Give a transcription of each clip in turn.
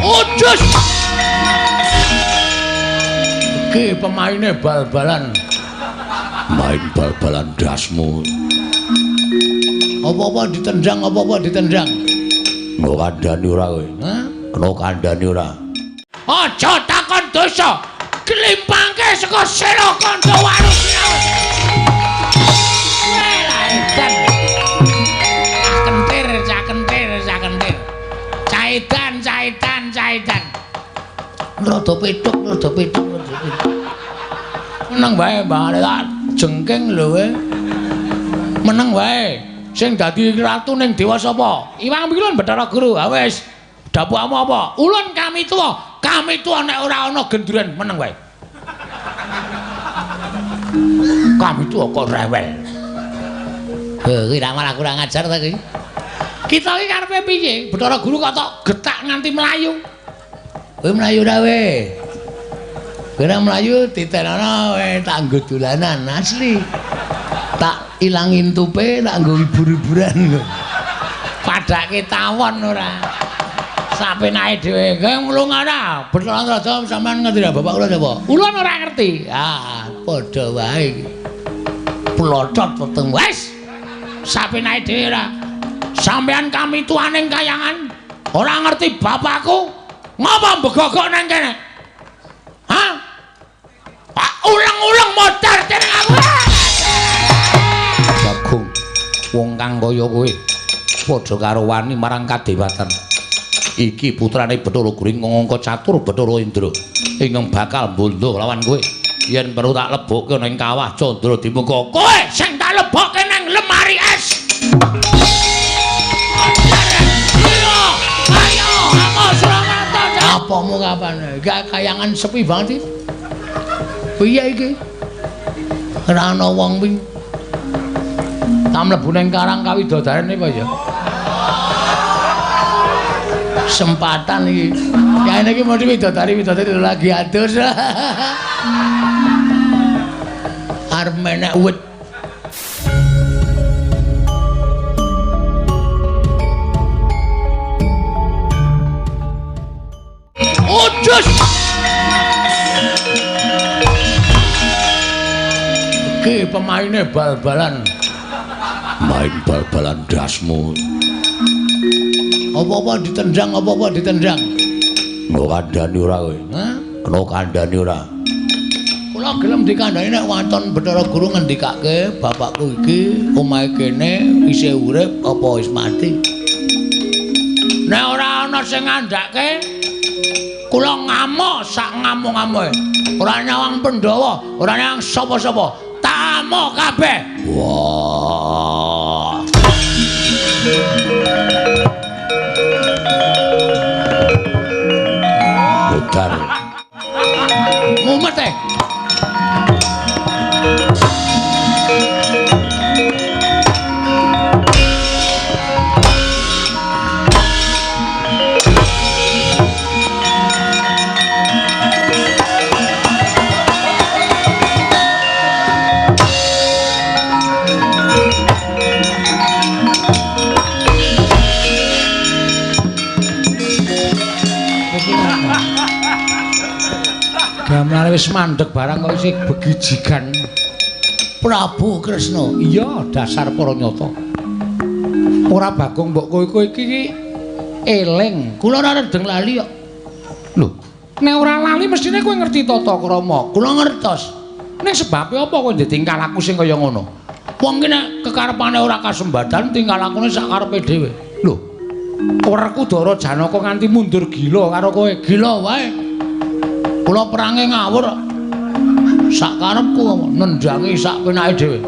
Udus. Iki pemaine bal-balan. Main bal-balan dasmu. Apa-apa ditendang, apa-apa ditendang. Kena kandhani ora kowe? Hah? Kena kandhani ora? Aja takon dosa. Klimpangke saka sira kandha warung. Caitan. Rada petuk. Meneng wae, Mbak. Tak jengking lho kowe. Meneng wae. Sing dadi ratu ning dewa sapa? Iwang Pilon Bathara Guru. Ha wis. Dapukmu apa? Ulun kami tuwa. Kami tuwa nek ora ana genduren, meneng wae. Kami tuwa kok rewel. Kuwi ramal aku ora ngajar ta kuwi. Kita iki karepe piye? Bathara Guru kok tok getak nganti melayu. Kowe melayu ra we? Kowe melayu titenono we tak nggo dolanan asli. Tak ilangin tupe tak nggo hibur-hiburan. Padake tawon ora. Sapenake dhewe kowe mulung ora. Bathara Raja sampean ngerti ra bapak kula sapa? Ulun ora ngerti. Ah, padha wae. Plocot peteng wis. Sapenake dhewe ora. Sampean kami tuaning kayangan ora ngerti bapakku ngapa begogok nang kene. Hah? Pak ulang-ulang modar dening aku. Jagung wong kang kaya kowe padha karo wani marang kadewatan. Iki putrane Bathara Guru ngangka catur Bathara Indra ingkang bakal bondo lawan kowe. Yen perlu tak lebokke ning kawah Candra Dimuka. Kowe sing tak lebokke nang lemari es. Apamu kapan? Gak kayangan sepi banget iki. Piye iki? Ora ana wong ping. Tak mlebu ning Karang Kawidodaren apa ya? Sempatan iki. Ya iki mau widodari lagi adus. Arep menek wit. Udus. Iki pemaine bal-balan. Main bal-balan dasmu. Apa-apa ditendang, apa-apa ditendang. Kena kandhani ora kowe? Hah? Kena kandhani ora? Kula gelem dikandhani nek wonten Bathara Guru ngendikake bapakku iki omahe kene isih urip apa wis mati. Nek ora ana sing ngandhake kula ngamuk sak ngamuk-ngamuke. Ora nyawang Pandhawa, ora nyawang sapa-sapa. Tak amuk kabeh. Wah. Budar. Mumet. Gamane wis mandeg barang kok isih begijigan. Prabu Kresna. Iya, dasar para nyata. Ora Bagong mbok kowe iki eling. Kula ora redeng lali kok. Lho, nek ora lali mestine kowe ngerti tata krama. Kula ngertos. Nek sebabe apa kowe ndek tingkah laku sing kaya ngono? Wong ki nek kekarepane ora kasembadan tingkah lakune sak karepe dhewe. Lho, Werkudara Janaka nganti mundur gila karo kowe. Gila wae. Kula perange ngawur sak karepku nendangi sak penake dhewe.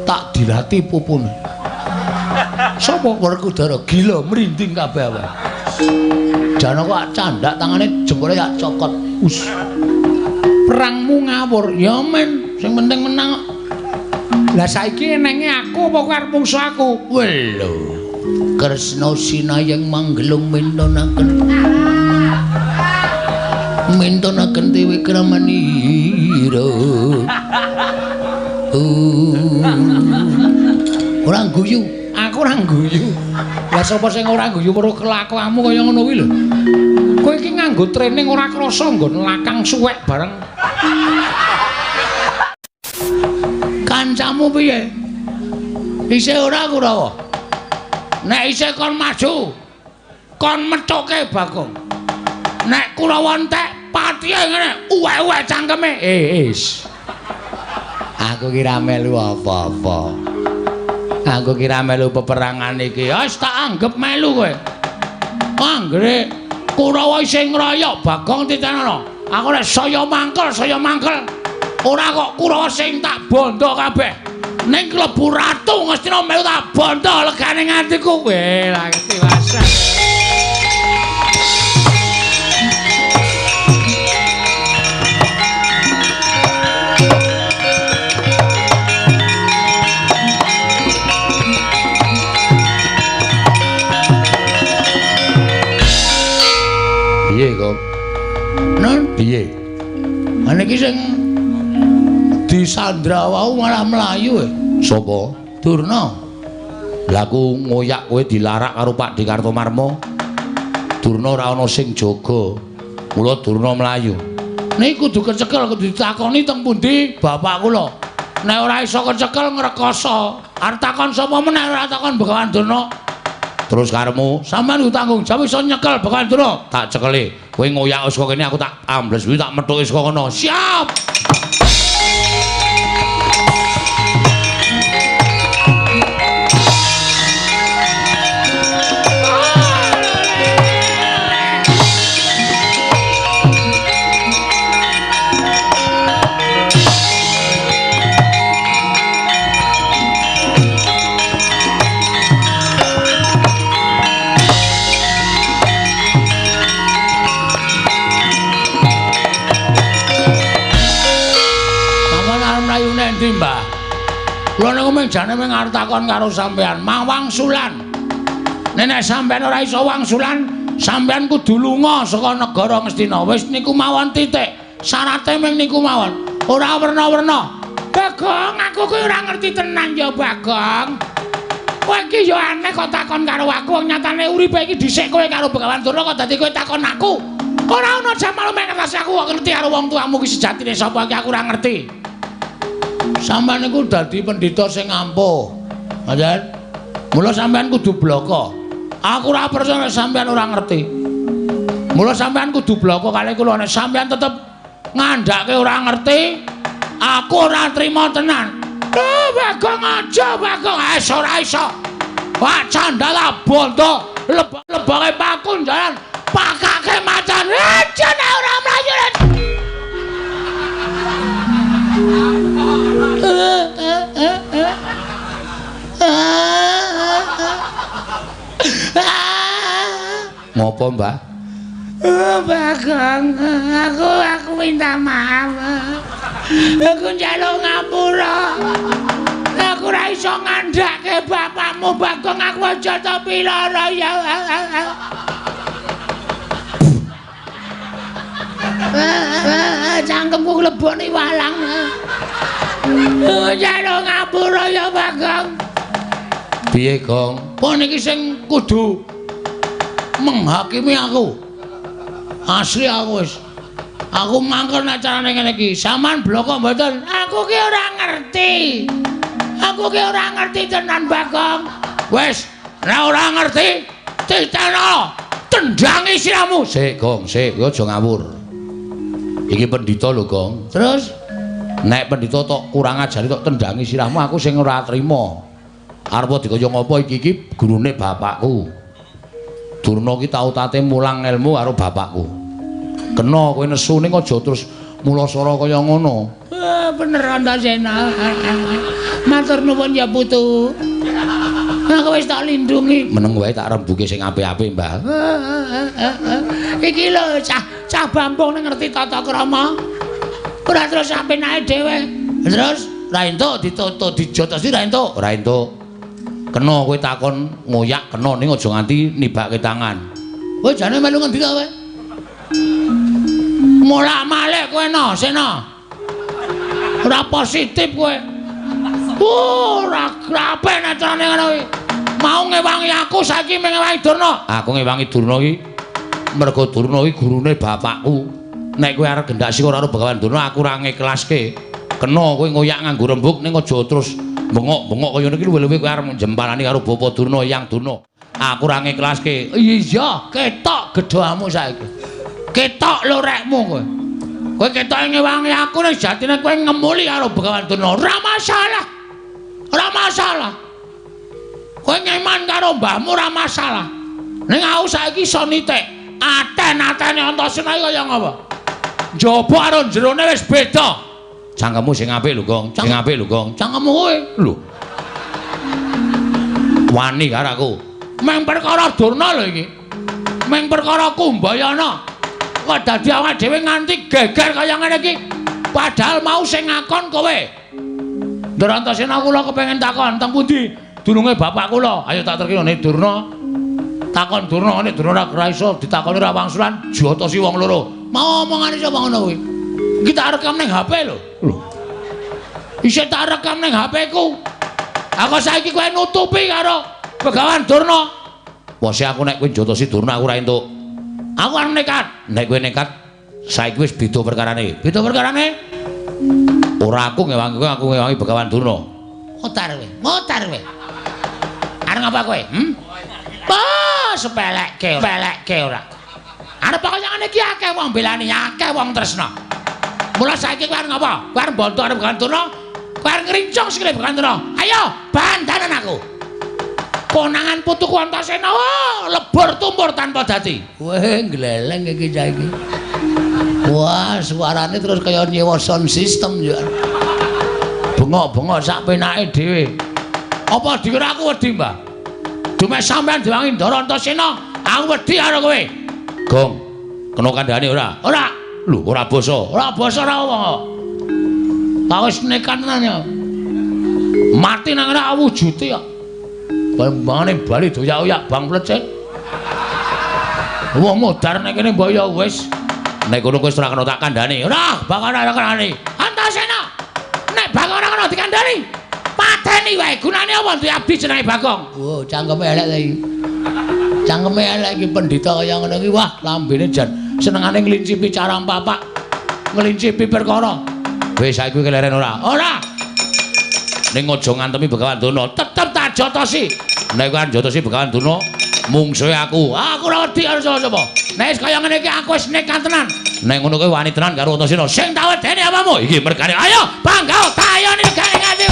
Tak dilati pupune. Sapa Werkudara gila merinding kabeh wae. Janaka candak tangane jempole tak cokot. Us. Perangmu ngawur ya men, sing penting menang. Lah saiki enenge aku apa karep mungsuh aku? Lho. Kresna sinayang manggelung mintonaken. Mintonaken Dewi Kramanira. Ora guyu, aku ora guyu. Lah sapa sing ora guyu weruh kelakuanmu kaya ngono kuwi lho. Kowe iki nganggo training ora krasa nggon lakang suwek bareng. Kancamu piye? Isih ora Kurawa? Nek isih kon maju, kon methuke Bagong. Nek Kurawa entek patihe ngene, uwek-uwek cangkeme. Is. Aku kira melu apa-apa. Aku kira melu peperangan iki. Wis tak anggap melu kowe. Anggere Kurawa isih ngroyok Bagong Titanana. Aku nek saya mangkel. Ora kok Kurawa sing tak bondo kabeh. Ning klebu ratu Ngastina melu tak bondo legane ngatiku. Weh, lha iki wasan. Piye kok? Non piye? Ana iki sing disandra wau malah mlayu e. Sapa? Durna. Lah aku ngoyak kowe dilarak karo Pak Dikartomarma. Durna ora ana sing jaga. Mula Durna mlayu. Niku kudu kecekel, kudu ditakoni teng pundi bapak kula. Nek ora iso kecekel ngrekoso. Arep takon sapa meneh ora takon Begawan Durna. Terus karemu, sampean tanggung jawab iso nyekel Begawan Durna. Tak cekeli. Kowe ngoyak saka kene aku tak ambles kuwi tak methuke saka kono. Siap. Mbah. Kula niku menjane mung arep takon karo sampean, mawang sulan. Nek sampean ora iso wangsulan, sampean kudu lunga saka negara Ngastina. Wis niku mawon titik. Syarate mung niku mawon. Ora werna-werna. Bagong, aku kuwi ora ngerti tenan ya, Bagong. Kowe iki ya aneh kok takon karo aku, wong nyatane uripe iki dhisik kowe karo Begawan Durna kok dadi kowe takon aku. Ora ana jamal mek ngerti aku kok ngerti karo wong tuamu ki sejatine sapa iki aku ora ngerti. Sampeyan niku dadi pendhita sing ampuh. Nggih. Mula sampeyan kudu bloko. Aku ora percaya sampeyan ora ngerti. Mula sampeyan kudu bloko kalih kula nek sampeyan tetep ngandhake ora ngerti, aku ora trima tenan. Bagong aja, Bagong. Ora iso. Wah, candala bondo, lebake pakun jalan, pakake macan. Jane ora mlayu. Ngopo, Mbah? Bagong, aku minta maaf. Aku njaluk ngapura. Aku ora iso ngandhake bapakmu, Bagong. Aku aja to pilara ya. Cangkemku leboni walang. Njaluk ngapura ya, Bagong. Piye, Gong? Kok niki sing kudu menghakimi aku. Asli aku wis. Aku mangkel nek carane ngene iki. Saman bloko mboten. Aku ki ora ngerti. Aku ki ora ngerti tenan, Bagong. Wis, nek ora ngerti, titeno tendangi siramu. Sik, Gong, sik, aja ngawur. Iki pendhita lho, Gong. Terus nek pendhita tok kurang ajari tok tendangi sirahmu, aku sing ora trima. Arep dikaya ngapa iki gurune bapakku. Durna ki tau tate mulang ilmu karo bapakku. Kena kowe nesu ning aja terus mulasara kaya ngono. Bener Antasena. Matur nuwun ya Putu. Aku wis tak lindungi. Meneng wae tak rembuke sing apik-apik, Mbah. Iki lho cah Bambung ning ngerti tata krama. Ora terus sampe naik dhewe. Terus ra entuk ditutuk dijotosi ra entuk. Ora entuk. Kena kowe takon ngoyak kena ning aja nganti nibake tangan. Kowe jane melu ngendi ta kowe? Mulak-malik kowe no, Sena. Ora positif kowe. Ora grape nek carane ngono kuwi. Mau ngewangi aku saiki mengewangi Durna. Aku ngewangi Durna iki Mergo Durna kuwi gurune bapakku. Nek kowe arep gendak sira karo Begawan Durna aku ora ngiklaske. Kena kowe ngoyak nganggo rembug ning aja terus bengok-bengok kaya ngene iki luwih-luwih kowe arep jemparani karo Bapa Durna Hyang Durna. Aku ora ngiklaske. Iya, ketok gedhamu saiki. Ketok lorekmu kowe. Kowe ketok ngewangi aku nek jatine kowe ngemuli karo Begawan Durna. Ora masalah. Ora masalah. Kowe ngeman karo mbahmu ora masalah. Ning aku saiki iso nitik. Aten-atene Antasena kaya ngapa? Njaba karo jerone wis beda. Cangkemmu sing apik lho, Gong. Sing apik lho, Gong. Cangkemmu kowe. Lho. Wani karo aku. Meng perkara Durna lho iki. Meng perkara Kumbayana. Kok dadi awake dhewe nganti geger kaya ngene iki. Padahal mau sing ngakon kowe. Ndara Antasena kula kepengin takon teng pundi dununge bapak kula. Ayo tak terkira nek Durna. Takon Durna nek Durna ora iso ditakoni ra wangsulan jotosi wong loro. Mau omongane sapa ngono kuwi? Iki tak rekam ning HP lho. Lho. Isih tak rekam ning HP-ku. Aku saiki kowe nutupi karo Begawan Durna. Wes aku nek kowe jotosi Durna aku ora entuk. Aku arep nekat. Nek kowe nekat, saiki wis beda perkarane. Beda perkarane? Ora aku ngewangi kowe, aku ngewangi Begawan Durna. Motar kowe, motar kowe. Arep ngapa kowe? Sepelekke ora. Arep kaya ngene iki akeh wong belani, akeh wong tresna. Mula saiki kowe arep ngapa? Kowe arep bantu arep Begawan Durna? Kowe arep ngrincong sikile Begawan Durna. Ayo, bandanan aku. Konangan putuku Antasena lebur tumpur tanpa dadi. Weh, gleleng iki saiki. Wah, suarane terus kaya nyewa sound system ya. Bengok-bengok sak penake dhewe. Apa dikira aku wedi, Mbah? Dume sampean diwangi Ndara Antasena, aku wedi karo kowe. Gong, kena kandhane ora? Ora. Lho, ora basa. Ora basa ora apa. Aku wis nekat tenan ya. Mati nang ora wujute ya. Bambane bali doyak-oyak bang plecet. Wong modar nek kene mbok ya wis. Nek kono kowe ora kena tak kandhani. Ora, bakal ora kandhani. Antasena. Nek bakal ora kena dikandhani. Pateni wae. Gunane apa duwe abdi jenenge Bagong? Oh, cangkeme elek ta iki. Cangkeme elek iki pendhita kaya ngono iki. Wah, lambene jan senengane nglincipi carang papak. Nglincipi perkara. Wis saiki kowe keleren ora? Ora. Ning aja ngantemi Begawan Durna, tetep tak jotosi. Nek kowe jotosi Begawan Durna, mungsuhe aku. Aku ora wedi karo sapa-sapa. Nek wis kaya ngene iki aku wis nekat tenan. Nek ngono kowe wani tenan karo Antasena. Sing tak wedeni apamu? Iki mergane. Ayo, bangga tayoni negane ngati.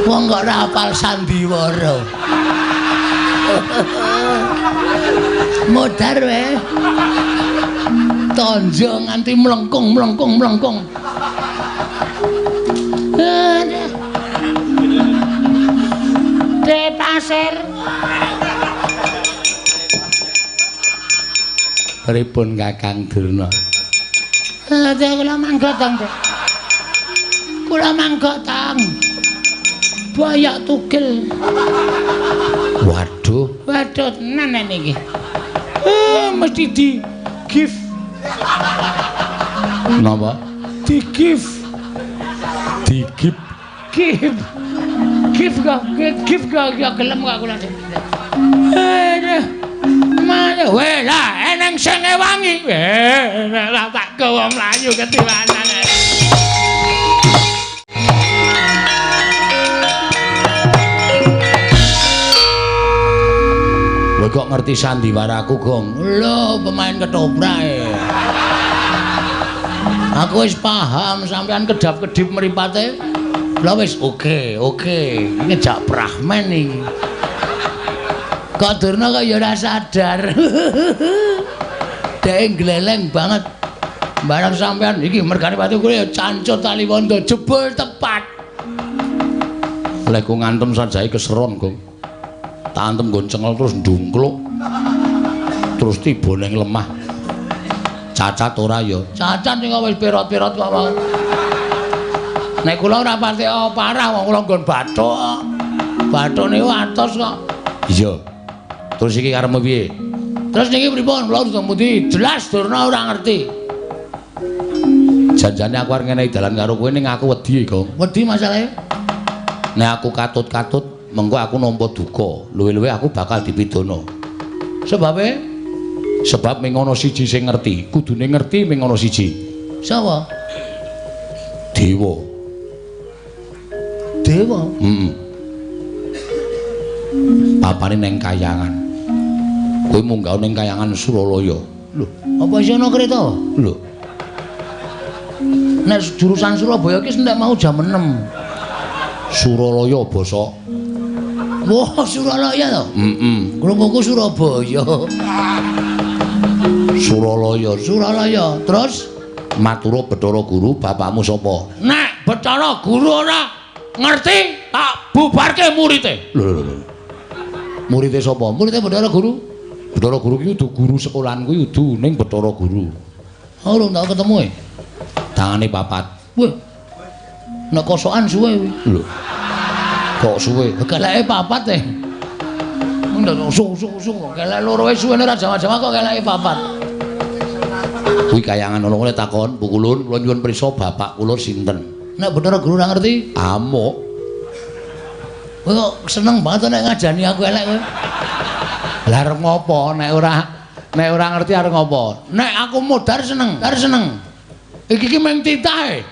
Wong kok ora hafal sandiwara. Modar wae. Tonjo nganti mlengkung. De pasir. Pripun Kakang Durna? Kula mangga tang. Kula mangga tang. Bayak tugel. Waduh tenan niki. Mesti di gift. Napa? Di gift. Gift gak gelem gak kula. Mana wae lah eneng sing ngewangi. Lah tak wong mlayu ketiwanan. Kok ngerti sandiwaraku, Gong? Lho, pemain ketoprak. Aku wis paham sampean kedap-kedip mripate. Lah wis oke. Ini jak prahmen iki. Kok Durna kok ya ora sadar. Dek gleleng banget. Barang sampean iki mergane pati kuwi ya cancut tali wondo jebul tepat. Lek ku ngantem sajae keseron, Gong. Tak antem nggon cengel terus ndungkluk. Terus tiba ning lemah. Cacat ora ya. Cacat ning wis pirot-pirot kok wae. Nek kula ora pati parah wong kula nggon bathuk. Bathuk niku atos kok. Iya. Terus iki karepmu piye? Terus niki pripun? Kula mesti jelas durna ora ngerti. Janjane aku arep ngenehi dalan karo kowe ning aku wedi, Gong. Wedi masalahe? Nek aku katut-katut, mengko aku nampa duka. Luwe-luwe aku bakal dipidana. Sebabe? Sebab ming ana siji sing ngerti. Kudune ngerti ming ana siji. Sapa? Dewa. Dewa? Heeh. Papane ning Kayangan. Kowe munggah ning Kayangan Suralaya. Lho, apa isih ana kereta? Lho. Nek jurusan Surabaya ki nek mau jam 6. Suralaya basa. Wah, Suralaya to? Heeh. Krunguku Surabaya. Suralaya. Terus matura Bathara Guru, bapakmu sapa? Nek Bathara Guru ora ngerti, tak bubarke murite. Lho. Murite sapa? Murite Bathara Guru. Bathara Guru ki udu guru sekolahan kuwi udu ning Bathara Guru. Oh, lho tak ketemu e. Tangane papat. Weh. Nek kosokan suwe kuwi. Lho. Kok suwe? Keleke papat e. Ndak sung kelek loro wis suwene ora jama-jama kok keleke papat. Kuwi Kayangan ana kene takon, Bu Kulun, kula nyuwun prisa bapak kula sinten? Nek Bathara Guru ora ngerti, amuk. Kowe kok seneng banget nek ngajani aku elek kowe. Lah arep ngopo nek ora ngerti arep ngopo? Nek aku modar seneng. Iki meng titahe.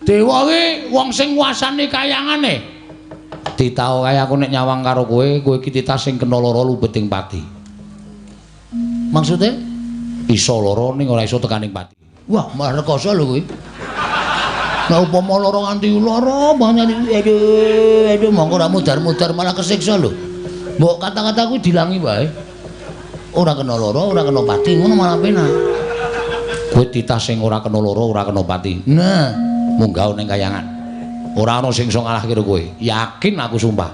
Dewa ki wong sing nguasani Kayangane. Titah kaya aku nek nyawang karo kowe iki titah sing kena lara lumbeting pati. Maksude? Iso lara ning ora iso tekaning pati. Wah, malah rekoso lho kuwi. Nek upama lara nganti lara banget aduh mongko ora mudar-mudar malah kesiksa lho. Mbok kata-kata kuwi dilangi wae. Ora kena lara, ora kena pati, ngono malah penak. Kowe titah sing ora kena lara, ora kena pati. Nah, munggah ning Kayangan. Ora ana sing iso ngalahke karo kowe. Yakin aku sumpah.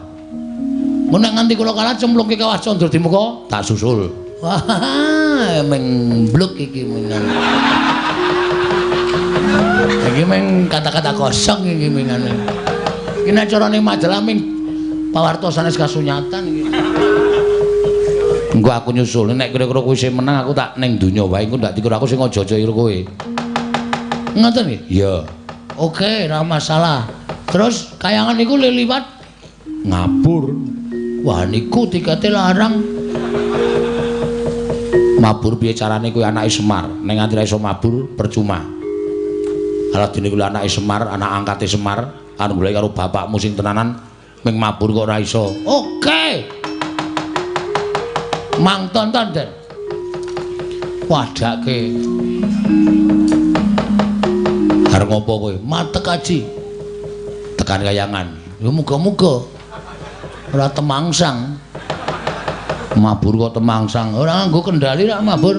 Mun nek nganti kula kalah cemplungke Kawah Candra di muka, tak susul. Wah, mengbluk iki mengan. Iki meng kata-kata kosong iki mengane. Iki nek carane majalah ming pawarta sanes kasunyatan iki. Engko aku nyusul nek kira-kira kowe sing menang aku tak ning donya wae engko ndak dikira aku sing aja-aja karo kowe. Ngoten nggih? Iya. Oke, ora masalah. Terus Kayangan niku liwat ngabur. Wah niku tikete larang. Mabur piye carane kowe anake Semar? Ning nganti ra iso mabur percuma. Ala dene kuwi anake Semar, anak angkate Semar, anu golek karo bapakmu sing tenanan ming mabur kok ora iso. Oke. Mang tonton Den. Wadake. Arep ngopo kowe? Matek aji. Tekan Kayangan. Ya muga-muga ora temangsang. Mabur kok temangsang. Ora nganggo kendali rak mabur.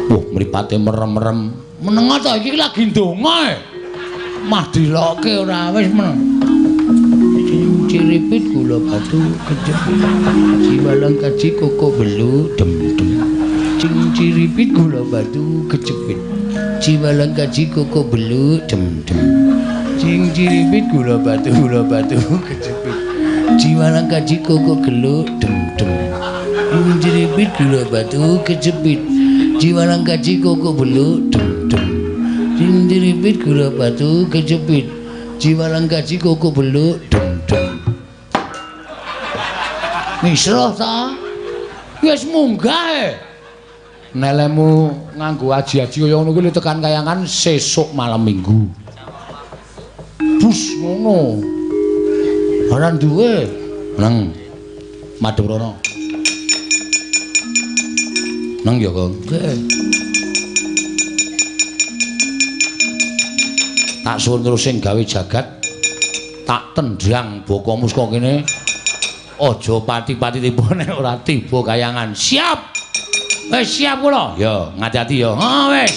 Wah, mripate merem-merem. Menengo to iki lagi ndonga. Mah dilokke ora wis meneng. Ciripit gula batu kejepit. Jiwalang kaji koko belu dem-dem. Ciripit gula batu kejepit. Jiwalang kaji koko belu dem-dem. Ciripit gula batu kejepit. Jiwalang kaji koko gelu dem-dem. Ciripit gula batu kejepit. Jiwalang kaji koko belu dem-dem. Ciripit gula batu kejepit. Jiwalang kaji koko belu dem-dem. Misra ta? Wis munggah e. Nelemu nganggo aji-aji kaya ngono kuwi tekan Kayangan sesuk malam Minggu. Bus ngono. Ora duwe. Nang madhep rono. Nang ya, Kang. Tak suwun terus sing gawe jagat tak tendang baka muska kene. Aja pati-pati tiba nek ora tiba Kayangan. Siap. Wis siap kula. Ya, ngati-ati ya. Ha wis.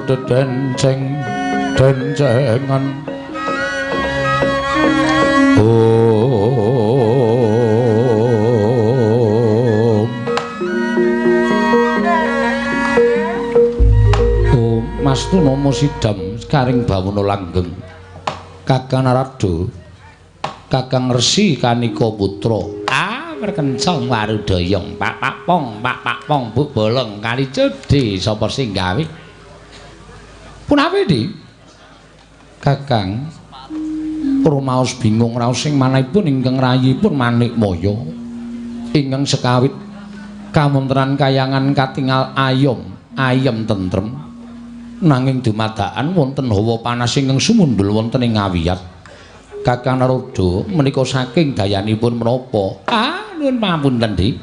dedenceng dencengan Mastu Nomo Sidam karing bawana langgeng Kakang Narada Kakang Resi Kanika Putra perkencang warudayong pak pong bu bolong kali cedhi sapa sing gawe punapi di Kakang rumaos bingung raos sing manahipun ingkang rayipun Manikmaya ingkang sekawit kamontenan kayangan katingal ayem tentrem nanging dumadakan wonten hawa panas ingkang sumundul wonten ing ngawiyat Kakang Narada menika saking dayanipun menapa nuwun pamunten Di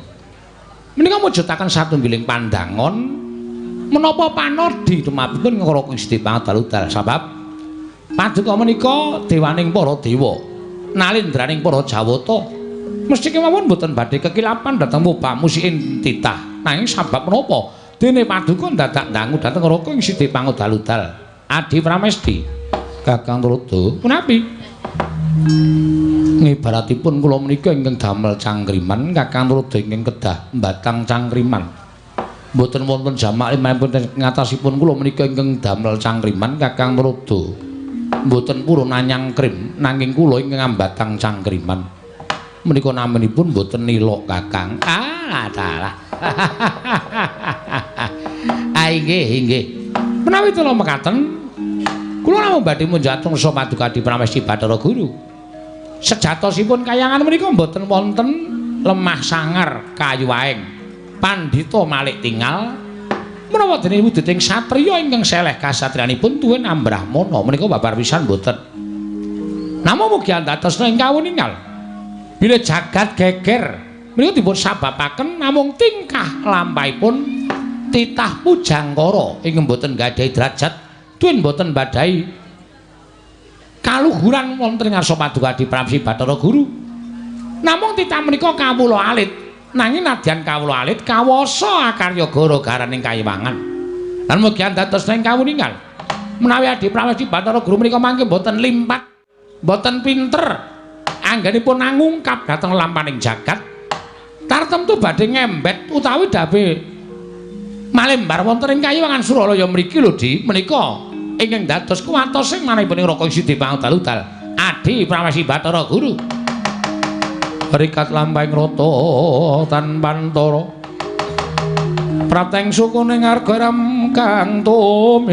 menika mujudaken satunggiling pandangon menapa panodi tumapipun Raka Gusti Pangaludal sebab paduka menika dewaning para dewa nalindraning para jawata mesti kemawon mboten badhe kekilapan dhateng mubah musikin titah nanging sebab menapa dene paduka dadak ndangu dhateng Raka Gusti Pangaludal Adi Pramesti Kakang Narada punapi ngibaratipun kula menika ingkang damel cangkriman Kakang Narada ingkang kedah mbatang cangkriman mboten wonten jamak limahipun ngatasipun kula menika ingkang damel cangkriman Kakang Narada mboten purun nyangkrim nanging kula ingkang mbatang cangkriman menika namanipun mboten nila Kakang dalah inggih menawi kula mekaten kula namung badhe munjatung sapa paduka Adi Pramesti Bathara Guru sejatosipun kayangan menika mboten wonten lemah sangar kayu waeng pandhita malih tinggal menawa dene wujuting satriya ingkang seleh kasatriyanipun tuwin ambrahmana menika babar pisan mboten namung mugi andhatosna ing kawuningal bila jagat geger menika dipun sababaken namung tingkah lampahipun titah pujangkara ingkang mboten gadhahi derajat tuwin mboten badhahi kaluhuran wonten ing ngarsa paduka Adi Pramesti Bathara Guru namung titah menika kawula alit nanging nadyan kawula alit kawasa akarya gara-garaning kayiwangan lan mugi andhatosna ing kawuningal menawi Adi Pramesti Bathara Guru menika mangke boten limpat boten pinter anggenipun ngungkap dhateng lampaning jagat tartemtu badhe ngembet utawi dabe malembar wonten ing kayiwangan Suralaya mriki lho Di menika ingkang dados kuwatos sing manahipun Raka Gusti Pangaludal Adi Pramesti Bathara Guru rikat lampahing rata tanpa antara prateng sukuning argaram kang tumingal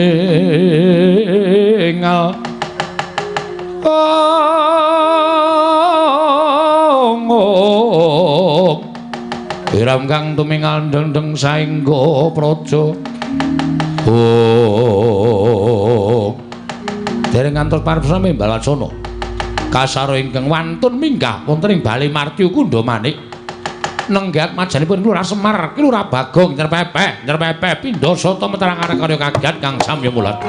Iram kang tumingal dendeng saengga praja dereng ngantos paripurna membal wacana kasara ingkang wantun minggah wonten ing Bali Martya Kundha Manik nenggat majanipun Kelurahan Semar Kelurahan Bagong nyerpepeh pindha sata meterang karya kagiat kang samya mulat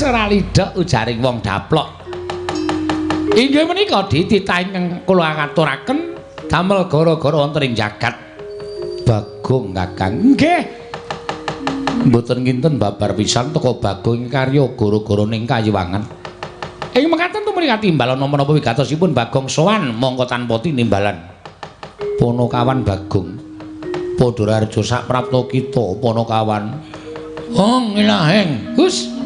ora lidhek ujaring wong daplok. Inggih menika dititah ingkang kula ngaturaken damel gara-gara wonten ing jagat Bagong Kakang. Nggih. Mboten kinten babar pisan teka Bagong ing karya gara-gara ning kayiwangan. Ing mekaten tumriki timbal ana menapa wigatosipun Bagong sowan mongko tanpa tinimbalan. Ponokawan Bagong padha raja sak prapta kita Ponokawan. Hong ilaheng, Gus.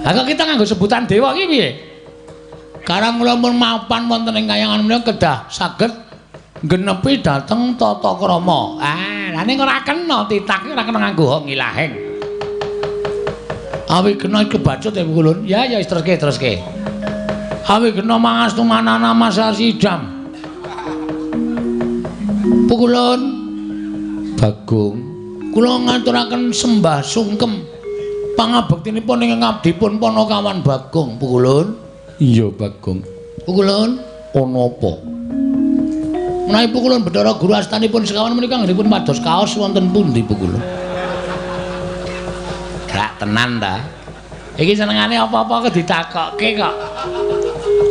Lah kok kita nganggo sebutan dewa iki piye? Karang kula mun mapan wonten ing kayangan menika kedah saged genepi dhateng tata krama. Lah ning ora kena titah ora kena nganggo hong ilaheng. Awi kena kebacut ya Kulun. Ya wis terus-terus. Awi kena mangastu manana Mas Sidam. Pukulun Bagong kula ngaturaken sembah sungkem pangabektinipun ingkang abdipun Panakawan Bagong Pukulun. Iya Bagong. Pukulun ana apa? Menawi Pukulun Bathara Guru astanipun sekawan menika nggih mados kaos wonten pundi Pukulun? Gak tenan ta. Iki senengane apa-apa kok ditakokke kok.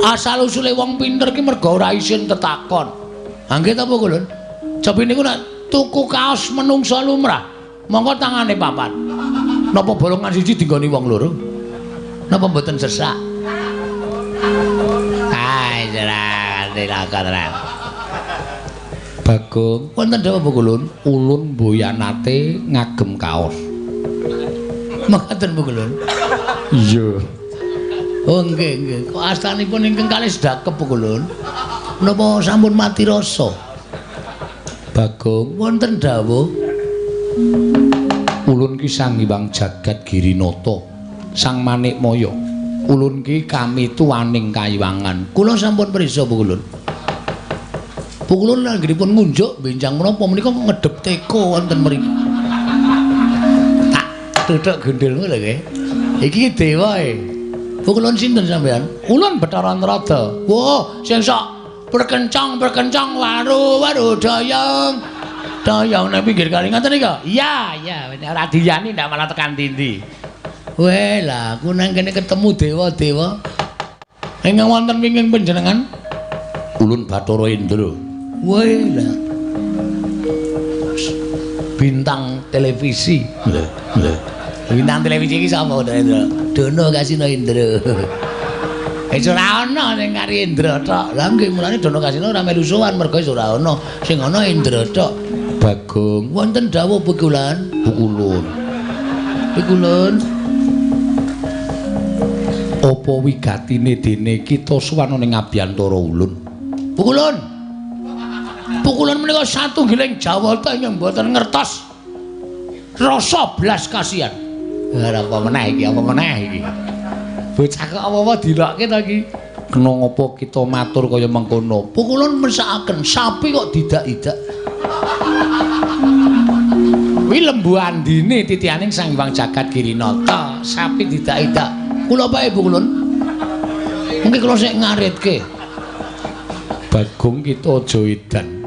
Asal usule wong pinter ki mergo ora isin tetakon. Ha nggih ta Pukulun? Jabi niku nek tuku kaos menungsa lumrah, monggo tangane papat. Napa bolongan siji dinggoni wong loro? Napa mboten sesak? Hai, jelas dilakon. Bagong, wonten dawuh Pukulun, ulun mboyanate ngagem kaos. Mekaten Pukulun. Iya. Oh nggih. Kok astanipun ingkang kalih sedakep Pukulun. Napa sampun mati rasa? Bagong, wonten dawuh ulun ki Sang Hyang Jagat Girinata, Sang Manikmaya. Ulun ki kami tuwaning kayiwangan. Kula sampun prisa Pukulun. Pukulun anggenipun ngunjuk benjang menapa menika ngedhep teko wonten mriki. Tak tutuk gendhelmu lho nggih. Iki dewa e. Pukulun sinten sampean? Ulun Bathara Narada. Wah, sing sok berkencang waru dayang. Dayang nang pinggir kali ngoten nika. Iya, ora diyani ndak malah tekan ndi. Weh lah, aku nang kene ketemu dewa-dewa. Ingkang wonten wingking panjenengan? Ulun Bathara Indra. Weh lah. Bintang televisi. Lho. Bintang televisi iki sapa Indra? Dono Kasino Indra. Wis ora ana sing kari Indra tok. Lah nggih mulane Dono Kasino ora melu sowan mergo wis ora ana. Sing ana Indra tok. Bagong, wonten dawuh Pukulun. Pukulun. Apa wigatine dene kita suwana ning Abyantara Ulun? Pukulun menika satunggiling Jawata ingkang mboten ngertos rasa blas kasihan. Ora apa meneh iki. Bocah kok apa-apa dilokke ta iki? Kena ngopo kita matur kaya mengkono? Pukulun mesakaken sapi kok didak-idak. Kuwi lembu andine titihaning Sang Hyang Jagat Girinata, sapi didak-idak. Kula bae Pukulun. Mungkin kula sik ngaritke. Bagong kita aja edan.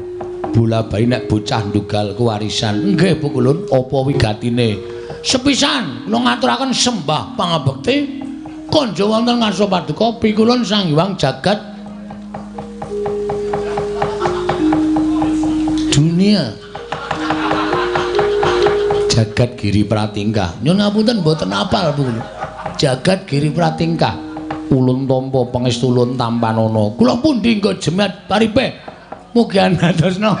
Bola-bali nek bocah ndugal kewarisan. Nggih Pukulun, apa wigatine? Sepisan kula ngaturaken sembah pangabekti kanja wonten ngarsa paduka Pikulun Sang Hyang Jagat Dunia. Jagat Giri Pratingkah. Nyun ngapunten mboten apal Pukulun. Jagat Giri Pratingkah. Ulun tampa pangestu ulun tampanana. Kula pundi nggo jemet paripe. Mugi anadosna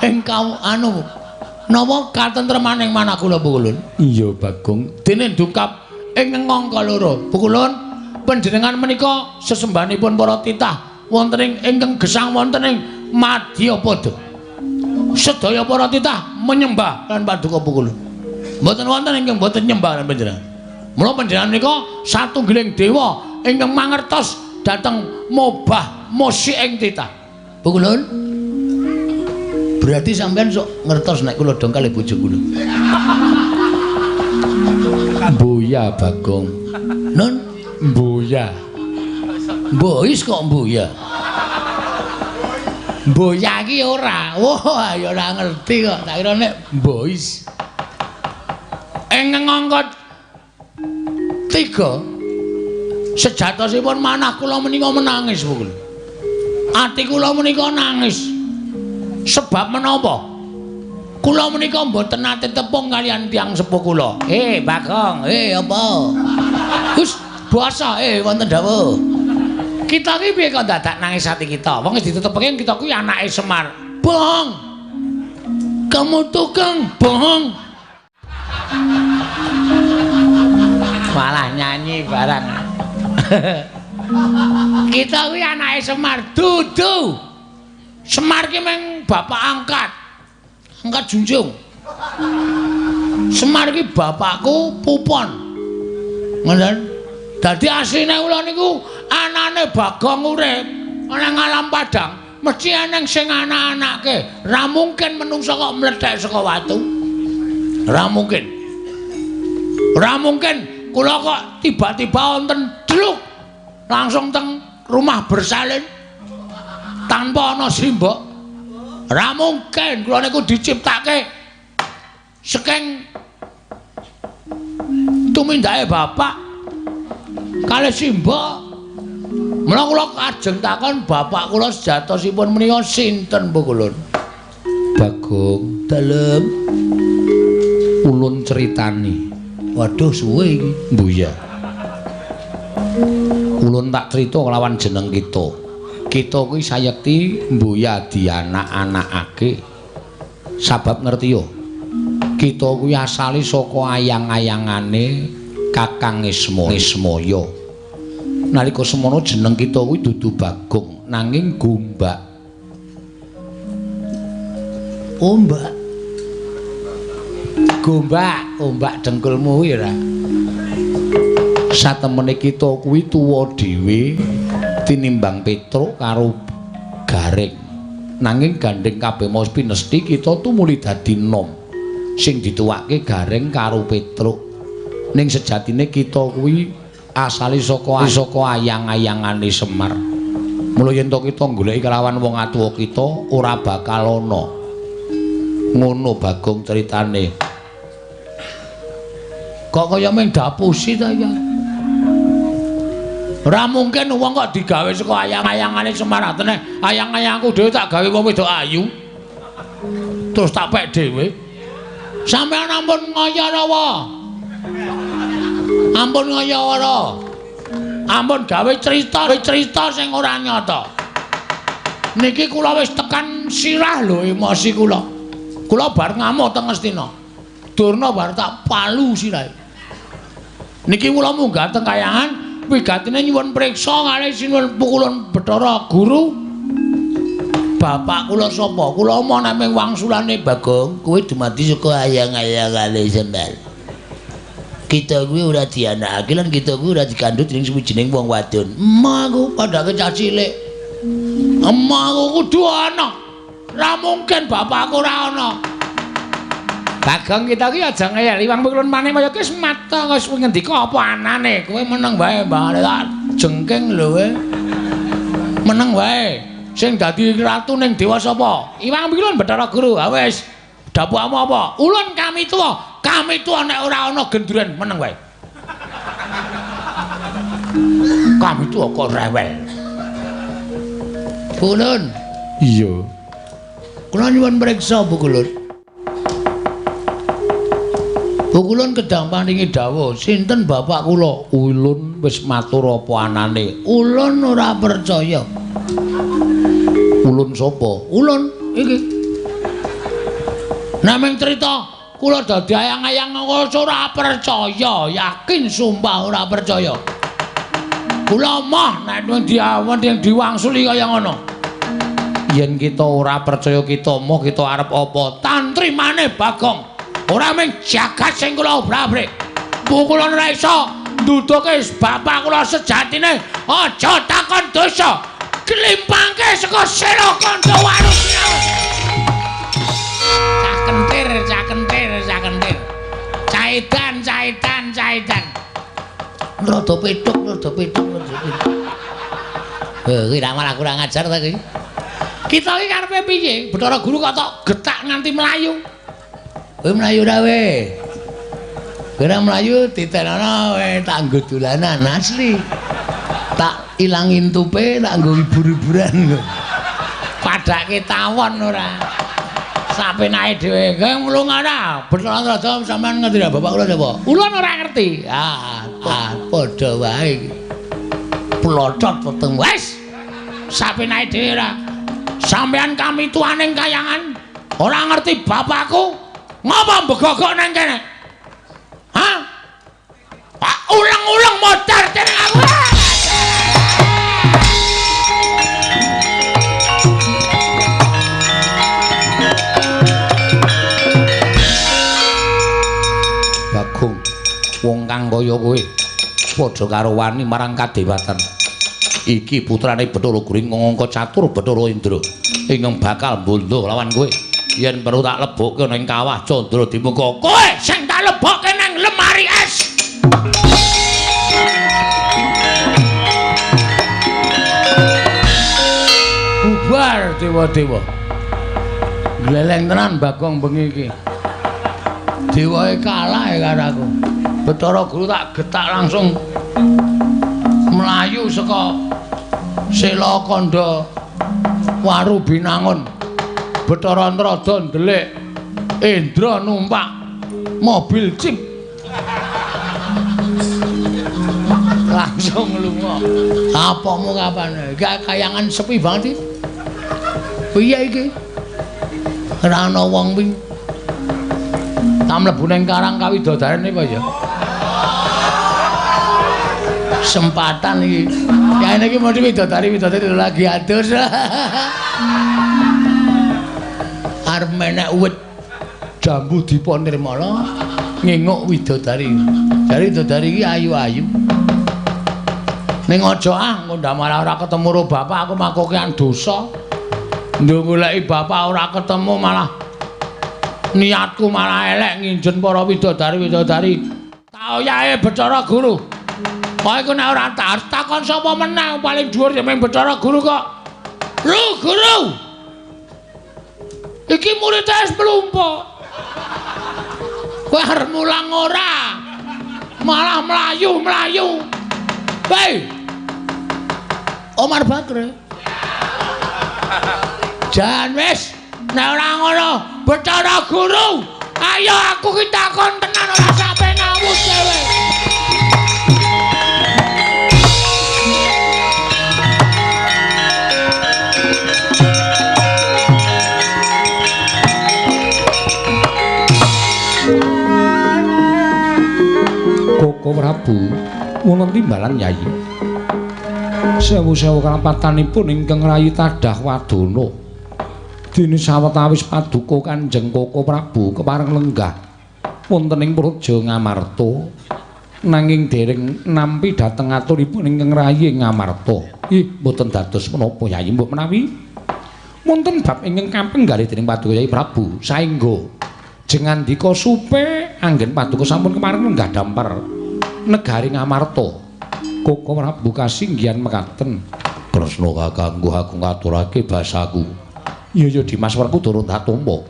ing napa katentremaning manah kula Pukulun. Iya Bagong. Dene dungkap ing ngangka loro. Pukulun panjenengan menika sesembahanipun para titah wonten ing ingkang gesang wonten ing Madyapada. Sedaya para titah menyembah lan paduka Pukulun. Mboten wonten ingkang mboten nyembah lan panjenengan. Mula panjenengan menika satunggiling dewa ingkang mangertos dhateng mobah musik ing titah. Pukulun. Berarti sampean sok ngertos nek kula dong kalih bojo kula. Mboya Bagong. Nun mboya. Mbois kok mboya. Mboya iki ora. Wah, ya ora ngerti kok. Tak kira nek mbois. Ing ngangkat 3 sejatosipun manah kula menika menangis Pukulun. Ati kula menika nangis. Sebab menapa? Kula menika mboten nate tepung kalian tiyang sepuh kula. Bagong, apa? Gus, basa wonten dawuh. Kita ki piye kok dadak nangis ati kita? Wong wis ditetepengi kita kuwi anake Semar. Bohong. Kamu tukang bohong. Malah nyanyi barang. Kita kuwi anake Semar, dudu. Semar ki meng bapak angkat junjung. Semar ki bapakku Pupon. Ngoten. Dadi asline kula niku anane Bagong urip ana ngalam padang, mesti ana sing anak-anake. Ra mungkin menungsa kok mlethek saka watu. Ora mungkin. Ora mungkin kula kok tiba-tiba wonten druk langsung teng rumah bersalin tanpa ana simbok. Ora mungkin kula niku diciptake saking tumindake bapak kalih simbok. Mula kula ajeng takon bapak kula sejatosipun menika sinten Bu Kulun? Bagong dalem ulun critani. Waduh suwe iki. Mbuya. Ulun tak crita kelawan jeneng kita. Kita kuwi sayekti mbuya dianak-anakake. Sabab ngerti yo. Kita kuwi asale saka ayang-ayangane Kakang Ismaya. Nalika semono jeneng kita kuwi dudu Bagong nanging Gombak. Gombak dengkulmu kuwi ora. Satemene kita kuwi tuwa dhewe tinimbang Petruk karo Garing. Nanging gandeng kabeh mau pinesti kita tumuli dadi nom. Sing dituwake Garing karo Petruk. Ning sejatine kita kuwi asale saka ayang-ayangane Semar. Mula yen to kita goleki kelawan wong atuwa kita ora bakal ana. Ngono Bagong critane. Kok kaya mung dapusi ta ya? Ora mungkin wong kok digawe saka ayang-ayangane Semar atene. Ayang-ayangku dhewe tak gawe wong wedok ayu. Terus tak pek dhewe. Sampeyan ampun ngayarawa. Ampun ngayara. Ampun gawe cerita sing ora nyata. Niki kula wis tekan sirah lho emosi kula. Kula bar ngamuk teng Astina. Durna bar tak palu sirahe. Niki kula munggah teng kayangan wigatine nyuwun priksa kalih sinuwun pukulun Bathara Guru. Bapak kula sapa? Kula omong nek wangsulane Bagong, kowe dumadi saka ayang-ayangane Semar. Kita kuwi ora dianakake lan kita kuwi ora dikandhut dening suwijining wong wadon. Emahku padake cah cilik. Emahku kudu ana. Ora mungkin bapakku ora ana. Bagong kita ki aja ngeyel iwang pukulun maneh kaya wis mata wis ngendika apa anane. Kowe meneng wae mbane tak jengking lho kowe. Meneng wae. Sing dadi ratu ning dewa sapa? Iwang pukulun Bathara Guru. Ha wis. Dapukmu apa? Ulun kami tuwa. Kami tuwa nek ora ana genduren meneng wae. Kami tuwa kok rewel. Pukulun. Iya. Kula nyuwun priksa Pukulun. Pukulun kedang paningi dawuh, sinten bapak kula? Ulun wis matur apa anane. Ulun ora percaya. Ulun sapa? Ulun iki. Nameng cerita kula dadi ayang-ayang ora percaya, yakin sumpah ora percaya. Kula mah nek diawan yang diwangsuli kaya ngono. Yen kita ora percaya kita moh kita arep apa? Tantrimane Bagong. Ora mung jagat sing kula obrak-abrik. Kula ora iso nduduke bapak kula sejatine aja takon dosa. Klimpangke saka sira kandha warung. Cah kentir. Caitan. Rada petuk. Kuwi ra malah kurang ajar ta kuwi. Kita iki karepe piye? Bathara Guru kok tok getak nganti melayu. Kowe mlayu ra we. Ora mlayu ditenono we tak nggo dolanan asli. Tak ilangin tupe tak nggo hibur-hiburan. Padake tawon ora. Sapenake dhewe kowe mulung ora. Bathara sampean ngerti ra bapak kula sapa? Ulun ora ngerti. Padha wae. Plothot peteng wis. Sapenake dhewe ora. Sampean kami tuaning kayangan ora ngerti bapakku. Ngapa begogok nang kene? Hah? Pak ulang-ulang modar dening aku. Bagong, wong kang kaya kowe padha karo wani marang kadewatan. Iki putrane Bathara Guru ngangka catur Bathara Indra ingkang bakal bondo lawan kowe. yen perlu tak lebokke ning kawah Candra Dimuka. Kowe sing tak lebokke nang lemari es. Bubar dewa-dewa. Gleleng tenan Bagong bengi iki. Dewae kalah karo aku. Bathara Guru tak getak langsung mlayu saka Sela Kanda Waru Binangun. Bathara Antrada ndelik Indra numpak mobil jeep. Langsung lunga. Apamu kapan? Gak kayangan sepi banget iki. Piye iki? Ora ana wong kuwi. Tak mlebu ning Karang Kawidodaren apa ya? Sempatan iki. Ya ini iki mau widodari lagi atur. Arep menek wit jambu dipa nirmala ngengok widodari. Jare widodari iki ayu-ayu. Ning aja engko ndak malah ora ketemu karo bapak aku makokean dosa. Nduk goleki bapak ora ketemu malah niatku malah elek nginjen para widodari-widodari. Tak oyahe Bathara Guru. Kowe iku nek ora takon sapa meneh paling dhuwur ya mung Bathara Guru kok. Lho Guru. Iki murid wis mlumpa. Kowe arep mulang ora? Malah mlayu-mlayu. Hei. Omar Bakre. Jan wis nek ora ngono Bathara Guru, ayo aku ki takon tenan ora sampe ngawus dhewe. Koko Prabu wonten timbalan Yayi. Sewu-sewu kalampatanipun ingkang rayi tadah wadana. Dene sawetawis paduka Kanjeng Koko Prabu kepareng lenggah wonten ing Praja Ngamarta nanging dereng nampi dhateng aturipun ingkang rayi Ngamarta. Ih, mboten dados menapa Yayi mbok menawi wonten bab ingkang kapenggalih dening paduka Yayi Prabu saengga jengandika supe anggen paduka sampun kepareng lenggah dampar negari Ngamarta. Koko Prabu kasinggihan mekaten. Kresna kakangku aku ngaturake basaku. Iya Dimas Werku durung tatompo.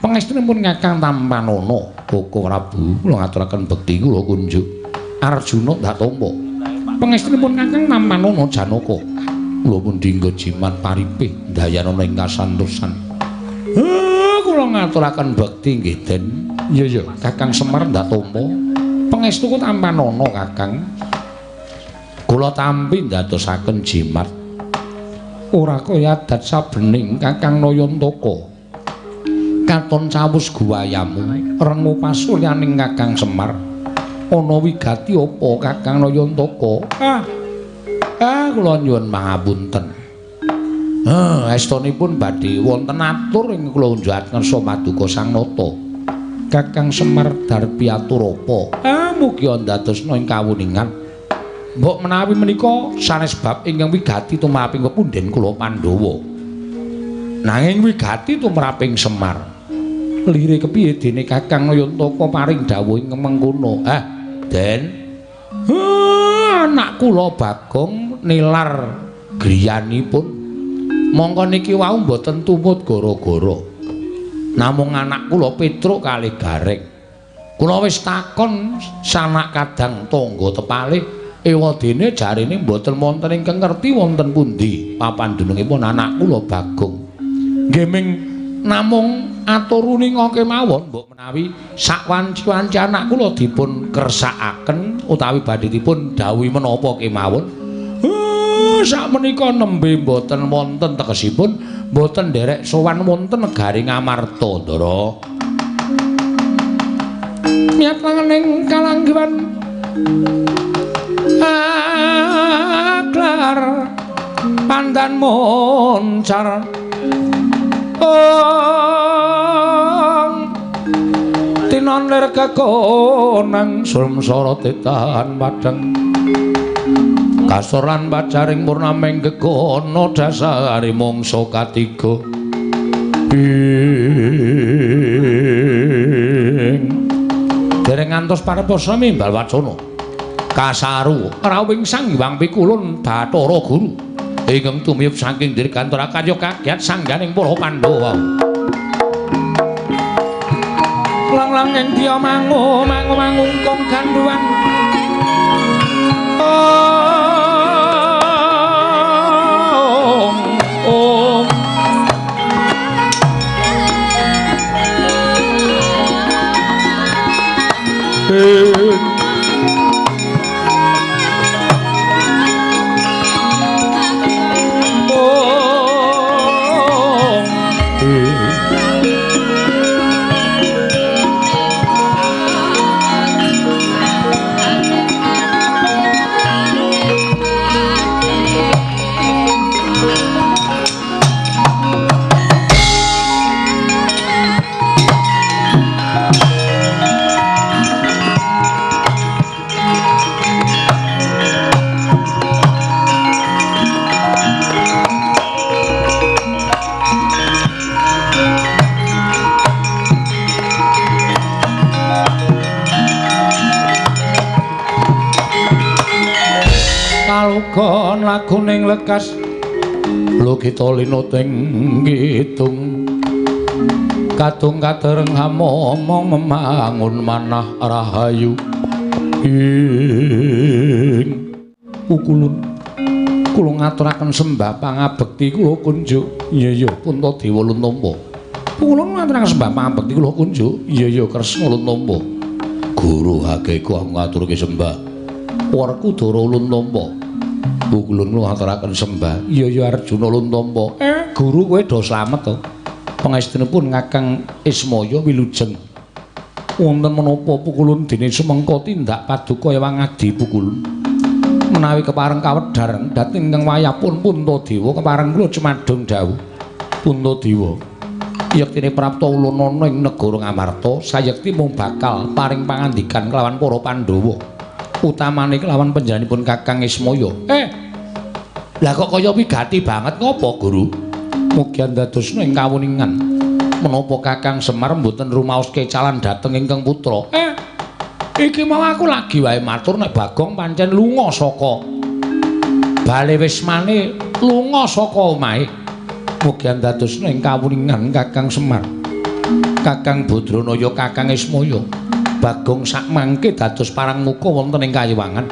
Pangestunipun Kakang Tampanana. Koko Prabu kula ngaturaken bekti kula kunjuk. Arjuna tatompo. Pangestunipun Kakang Tampanana Janaka. Kula pun dinggo jimat paripih dayana ing kasantosan. Kula ngaturaken bekti nggih Den. Iya Kakang Semar tatompo. Pangestuku Tampanana Kakang. Kula tampi ndadosaken jimat ora kaya adat sabening Kakang Nayantaka. Katon cawus guwayamu rengu pasuryaning Kakang Semar. Ana wigati apa Kakang Nayantaka? Kula nyuwun pangapunten. Estunipun badhe wonten atur ing kula unjukaken Paduka Sang Nata. Kakang Semar Darpi aturapa. Mugi ndadosna ing kawuningan. Mbok menawi menika sanes bab ingkang wigati tumraping pepunden kula Pandhawa. Nanging wigati tumraping Semar. Lire kepiye dene Kakang Nayantaka paring dawuh ing mengkono? Den. Anak kula Bagong nilar griyanipun. Mongko niki wau mboten tumut gara-gara. Namung anak kula Petruk kalih Gareng. Kula wis takon sanak kadang tangga tepalih ewadene jarine mboten wonten ingkang ngerti wonten pundi papandunungipun anak kula Bagong. Nggih ming namung aturuning kemawon mbok menawi sakwanci-wanci anak kula dipun kersakaken utawi badhe dipun dawuhi menapa kemawon. Sakmenika nembe mboten wonten tegesipun mboten nderek sowan wonten negari Ngamarta, Ndara. Miyatanganing kalanggihan aklar pandan moncar tinon lir kekonang sumsara tetahan padang kasoran bacaring purnaming gegono dasari mangsa katiga Dereng ngantos pareposo mimbal wacana kasaru rawing Sang Hyang Pikulun Bathara Guru ingkang tumiyup saking dirgantara kaya kagiat sangganing para Pandhawa. Lang-lang ing dia mangungkung ganduan kalugon laguning lekas lho kita linuting ngitung kadung kadereng momong memangun manah rahayu ing ukulun kula ngaturaken sembah pangabekti kula kunjuk iya Puntadewa Luntompa kula ngaturaken sembah pangabekti kula kunjuk iya Kresna Luntompa Guru hageku aku ngaturke sembah Werkudara Luntompa Kulun kula ngaturaken sembah iya Arjuna Luntompa Guru kowe do slamet to pangestunipun Kakang Ismaya wilujeng wonten menapa pukulun dene sumengka tindak paduka ewang adi pukulun menawi kepareng kawedhar dhateng ingkang wayahipun Puntadewa kepareng kula cumadung dawuh Puntadewa yektine prapta ulunana ing negara Ngamarta sayekti mung bakal paring pangandikan kelawan para Pandhawa utamane kelawan panjenenganipun Kakang Ismaya lah kok kaya wigati banget ngopo Guru mugi andadosna ing kawuningan menapa Kakang Semar mboten rumaos kecalan dhateng ingkang putra iki mau aku lagi wae matur nek Bagong pancen lunga saka bale wismane lunga saka omahe mugi andadosna ing kawuningan Kakang Semar Kakang Badranaya Kakang Ismaya Bagong sak mangke dados parang muka wonten ing kayiwangan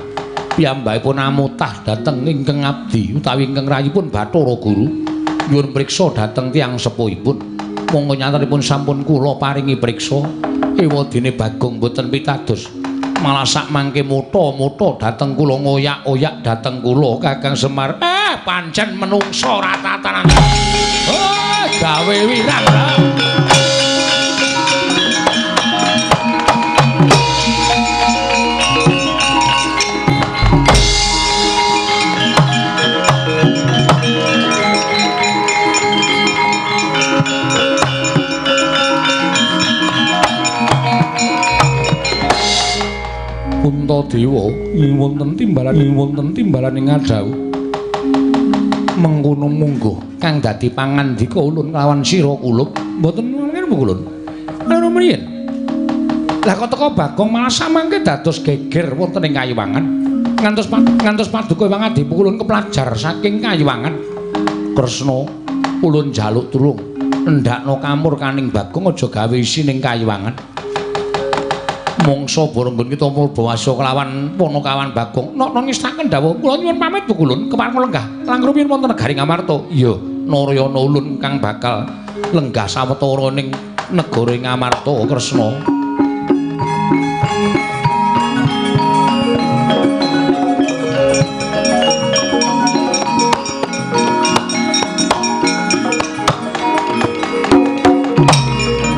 piyambakipun amutah dhateng ingkang abdi utawi ingkang rayipun Bathara Guru nyuwun priksa dhateng tiyang sepuhipun monggo nyantanipun sampun kula paringi priksa ewadene Bagong boten pitados malah sak mangke mutha-mutha dhateng kula ngoyak-oyak dhateng kula Kakang Semar pancen menungsa ratatanan gawe wirang Puntadewa wonten timbalan ing adhau mengkono mungguh kang dadi pangandika ulun kelawan sira kulup mboten ngene ulun lha mriyen lah kok teko Bagong malah samangke dados geger wonten ing kayiwangan ngantos paduka Hyang Adi Pukulun keplajar saking kayiwangan Kresna ulun njaluk tulung ndakno kamur kaning Bagong aja gawe isi ning kayiwangan mongso boronggon kita mulbawasa kelawan Ponokawan Bagong non ngestaken dawuh kula nyuwun pamit Pukulun kepareng lenggah langrumiyin wonten negari Ngamarta iya Narayana ulun kang bakal lenggah sawetara ning negara Ngamarta Kresna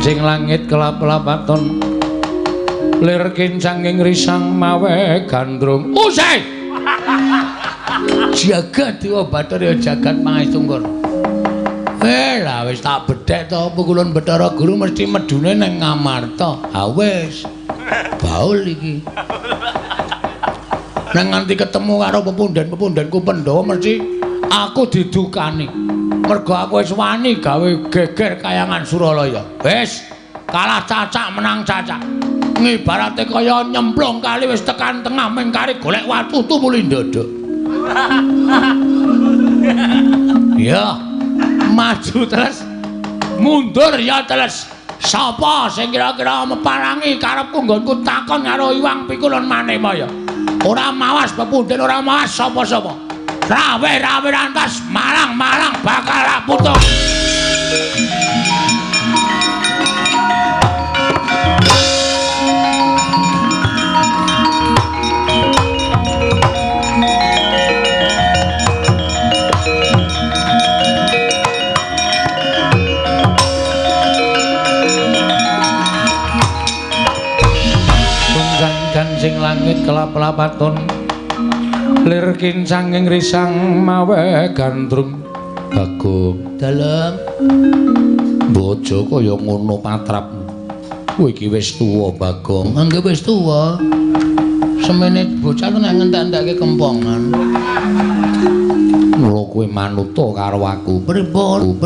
jeng langit kelap-kelapaton lir kincanging risang mawe gandrung usai jagat Dewa Bathara jagat Pangestu lah wis tak bedhek to Pukulun Bathara Guru mesti medune nang Ngamarta ha wis baul iki nang nganti ketemu karo pepundhen-pepundhenku Pandhawa mesti Aku didukani. Mergo aku wis wani gawe geger kayangan Suralaya. Wis, kalah cacak menang cacak. Ngibarate kaya nyemplung kali wis tekan tengah mengkari golek watu tumuli ndodok. Ya, maju terus. Mundur ya terus. Sapa sing kira-kira meparangi karepku nggonku takon karo Iwang Pikulun Manemaya. Ora mawas pepundhen, ora mawas sapa-sapa. Rawe-rawe rantas malang-malang bakal putung. Sing langit kelap-lapaton lir kincanging risang mawe gandrung Bagong dalem bojo kaya ngono patrapmu kowe iki wis tuwa Bagong nggih wis tuwa semene bocah nek ngentek-entekke kempongan mula kowe manuta karo aku pripun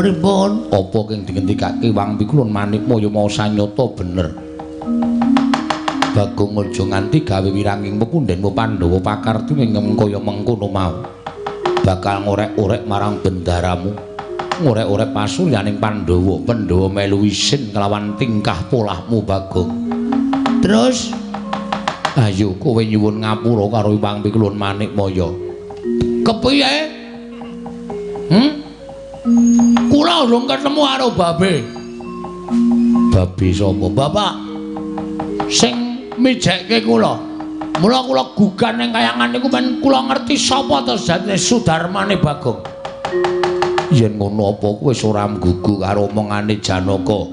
apa kang dingendikake Wang Pikulun Manikmaya mau sanyata bener Bagong aja nganti gawe wiranging pepundhenmu Pandhawa pakarti ing kaya mengkono mau. Bakal ngorek-orek marang bendaramu. Ngorek-orek pasuryaning Pandhawa, Pandhawa melu isin kelawan tingkah polahmu Bagong. Terus ayo kowe nyuwun ngapura karo Wang Pikulun Manikmaya. Kepiye? Kula urung ketemu karo babe. Babe sapa? Bapak sing mijekke kula. Mula kula gugan ning kayangan niku men kula ngerti sapa to jane Sudarmane Bagong. Yen ngono apa kowe wis ora nggugu karo omongane Janaka?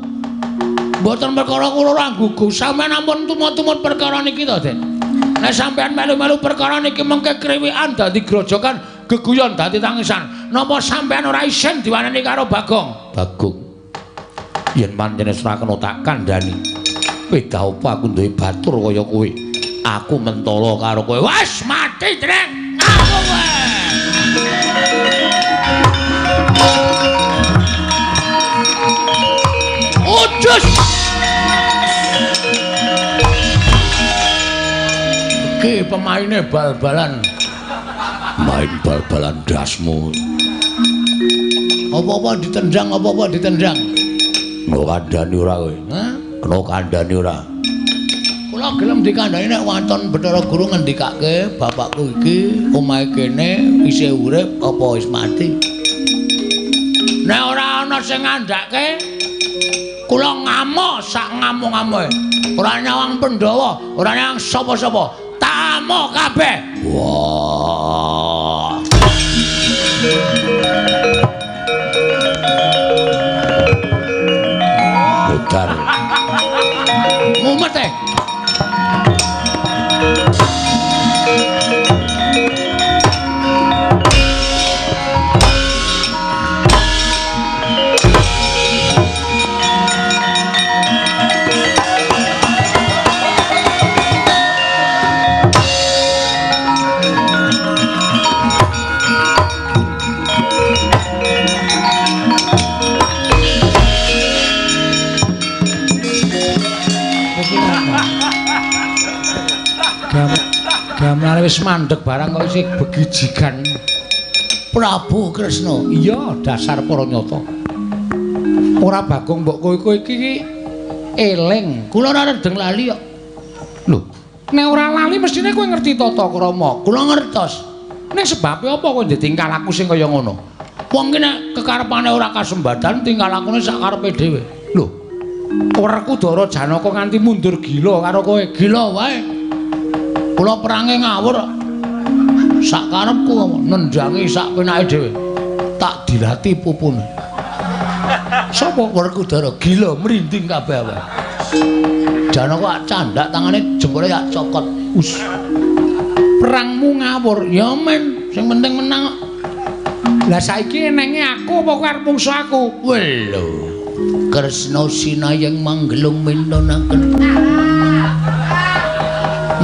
Mboten perkara kula ora nggugu, sampeyan ampun tumut-tumut perkara niki to, Den. Nek sampeyan melu-melu perkara niki mengke kriwikan dadi grojogan, geguyon dadi tangisan. Napa sampeyan ora isin diwaneni karo Bagong? Bagong. Yen pancen ora kena tak kandhani. Beda apa aku duwe batur kaya kowe. Aku mentala karo kowe. Wes mati, Dreng. Aku kowe. Ujus. Iki pemaine bal-balan. Main bal-balan dasmu. Apa-apa ditendang, apa-apa ditendang. Ora kandhani ora kowe. Hah? Kena kandhani ora. Kula gelem dikandhani nek wonten Bathara Guru ngendikake bapakku iki omahe kene isih urip apa wis mati. Nek ora ana sing ngandhake kula ngamuk sak ngamuk-ngamuke. Ora nyawang Pandhawa, ora nyawang sapa-sapa. Tamuk kabeh. Wah. Putar. Mumet gamelan wis mandeg barang kok isih begijigan. Prabu Kresna. Iya, dasar para nyata. Ora Bagong mbok kowe iki eling. Kula ora redeng lali kok. Lho, nek ora lali mestine kowe ngerti tata krama. Kula ngertos. Nek sebabe apa kowe ditingkah laku sing kaya ngono? Wong ki nek kekarepane ora kasembadan tingkah lakune sak karepe dhewe. Lho, Werkudara Janaka nganti mundur gila karo kowe. Gila wae. Kula perange ngawur sak karepku nendangi sak penake dhewe tak dilati pupune. Sapa Werkudara gila merinding kabeh wae. Janaka candak tangane jempole tak cokot. Us. Perangmu ngawur ya men sing penting menang. Lah saiki enenge aku apa kowe arep mungsuh aku? Lho. Kresna sinayang manggelung mintonaken.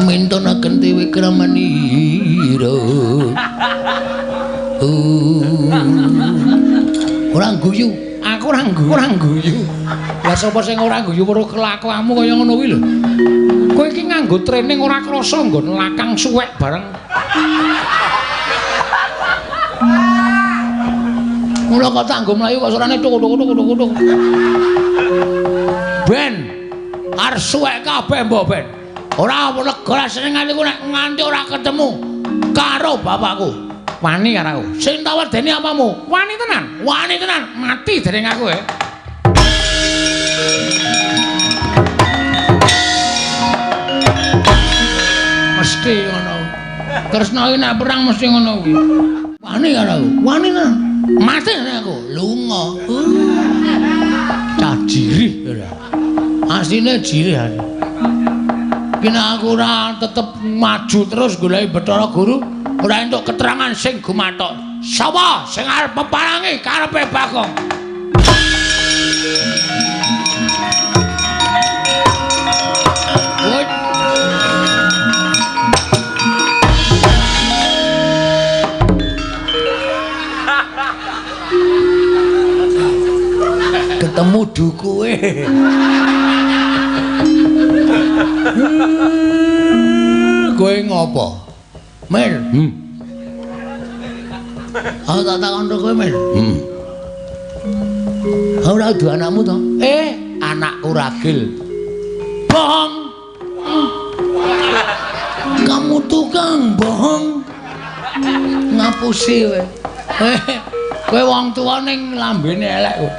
Mintonaken dewe kramanira. Ora guyu. Aku ora guyu. Lah sapa sing ora guyu weruh kelakuanmu kaya ngono kuwi lho. Kowe iki nganggo training ora krasa nggon lakang suwek bareng. Mula kok tak nggo mlayu kok surane tuk. Ben, arep suwek kabeh mbok ben. Ora lega senengan iku nek nganti ora ketemu karo bapakku. Wani karo aku. Sing tak wedeni apamu? Wani tenan, mati dening aku Mesti ngono. Kresna iki nek perang mesti ngono kuwi. Wani karo aku. Wani tenan. Mati dening aku. Lunga. Cah jirih ora. Asline jirih aku. Kena aku ora tetep maju terus goleki Bathara Guru, ora entuk keterangan sing gumathok. Sapa sing arep peparangi karepe Bagong? Ketemu dukuwe. Kowe ngopo? Mil. Aku tak takon kowe, Mil. Ora duwe anakmu to? Anakku Ragil. Bohong. Kamu tukang bohong. Ngapusi kowe. Kowe wong tuwa ning lambene elek kok.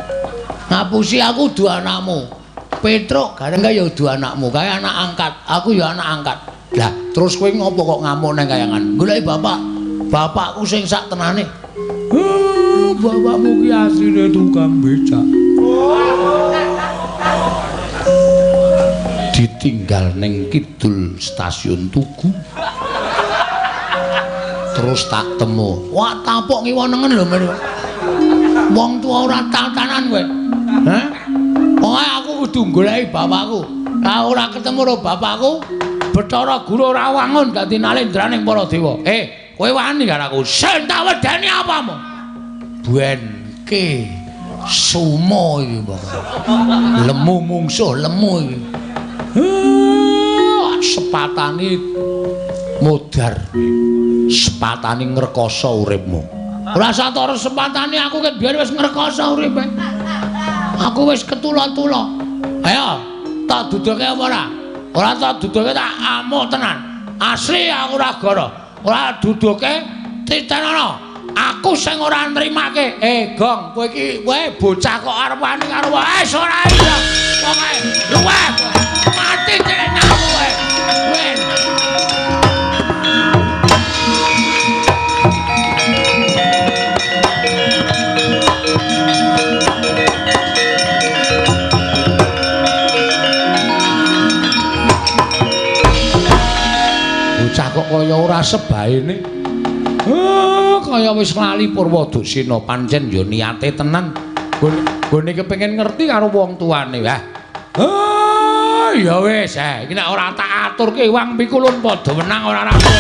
Ngapusi aku duwe anakmu. Petruk gareng kaya duwe anakmu, kaya anak angkat. Aku ya anak angkat. Lah, terus kowe ngopo kok ngamuk nang kayangan? Goleki bapak. Bapakku sing sak tenane. Bapakmu ki asline tukang becak. Ditinggal ning kidul stasiun Tugu. Terus tak temu. Wah, tapok ngiwonengen lho, Men. Wong tuwa ora tatanan kowe. Hah? Pokoke aku kudu goleki bapakku. Lah ora ketemu karo bapakku, Bathara Guru ora wangun dadi nalendraning para dewa. Kowe wani karo aku. Sing tak wedeni apamu? Buenke sumo iki, Mbak. Lemu mungsuh lemu iki. Sepatane modar. Sepatane ngrekoso uripmu. Ora satara sepatane aku ket biyen wis ngrekoso uripe. Aku wis ketula-tula. Ayo, tak duduke apa ora? Ora tak duduke tak amuk tenan. Asli aku ora goro. Ora duduke titenono. Aku sing ora nrimake. Gong, kowe iki bocah kok arep wani karo wis ora iya. Pokoke luweh. Mati dening aku kowe. Wen. Bocah kok kaya ora sebaene. Kaya wis lali Purwadasena pancen ya niate tenan. Gone kepengin ngerti karo wong tuane. Ya wis, iki nek ora tak aturke wong pikulun padha menang ora rampung.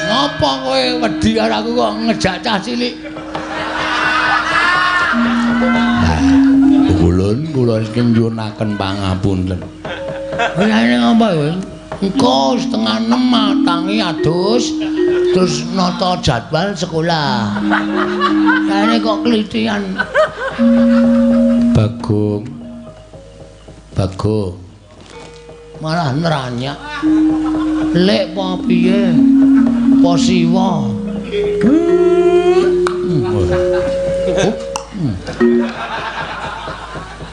Ngopo kowe wedi karo aku kok ngejak cah cilik? Kula iki nyuwunaken pangapunten. Oyane ngopo kowe? Engko setengah 6 tangi adus terus nata jadwal sekolah. Kayane kok kelitian. Bagong. Malah neranyak. Lek apa piye? Apa siwa?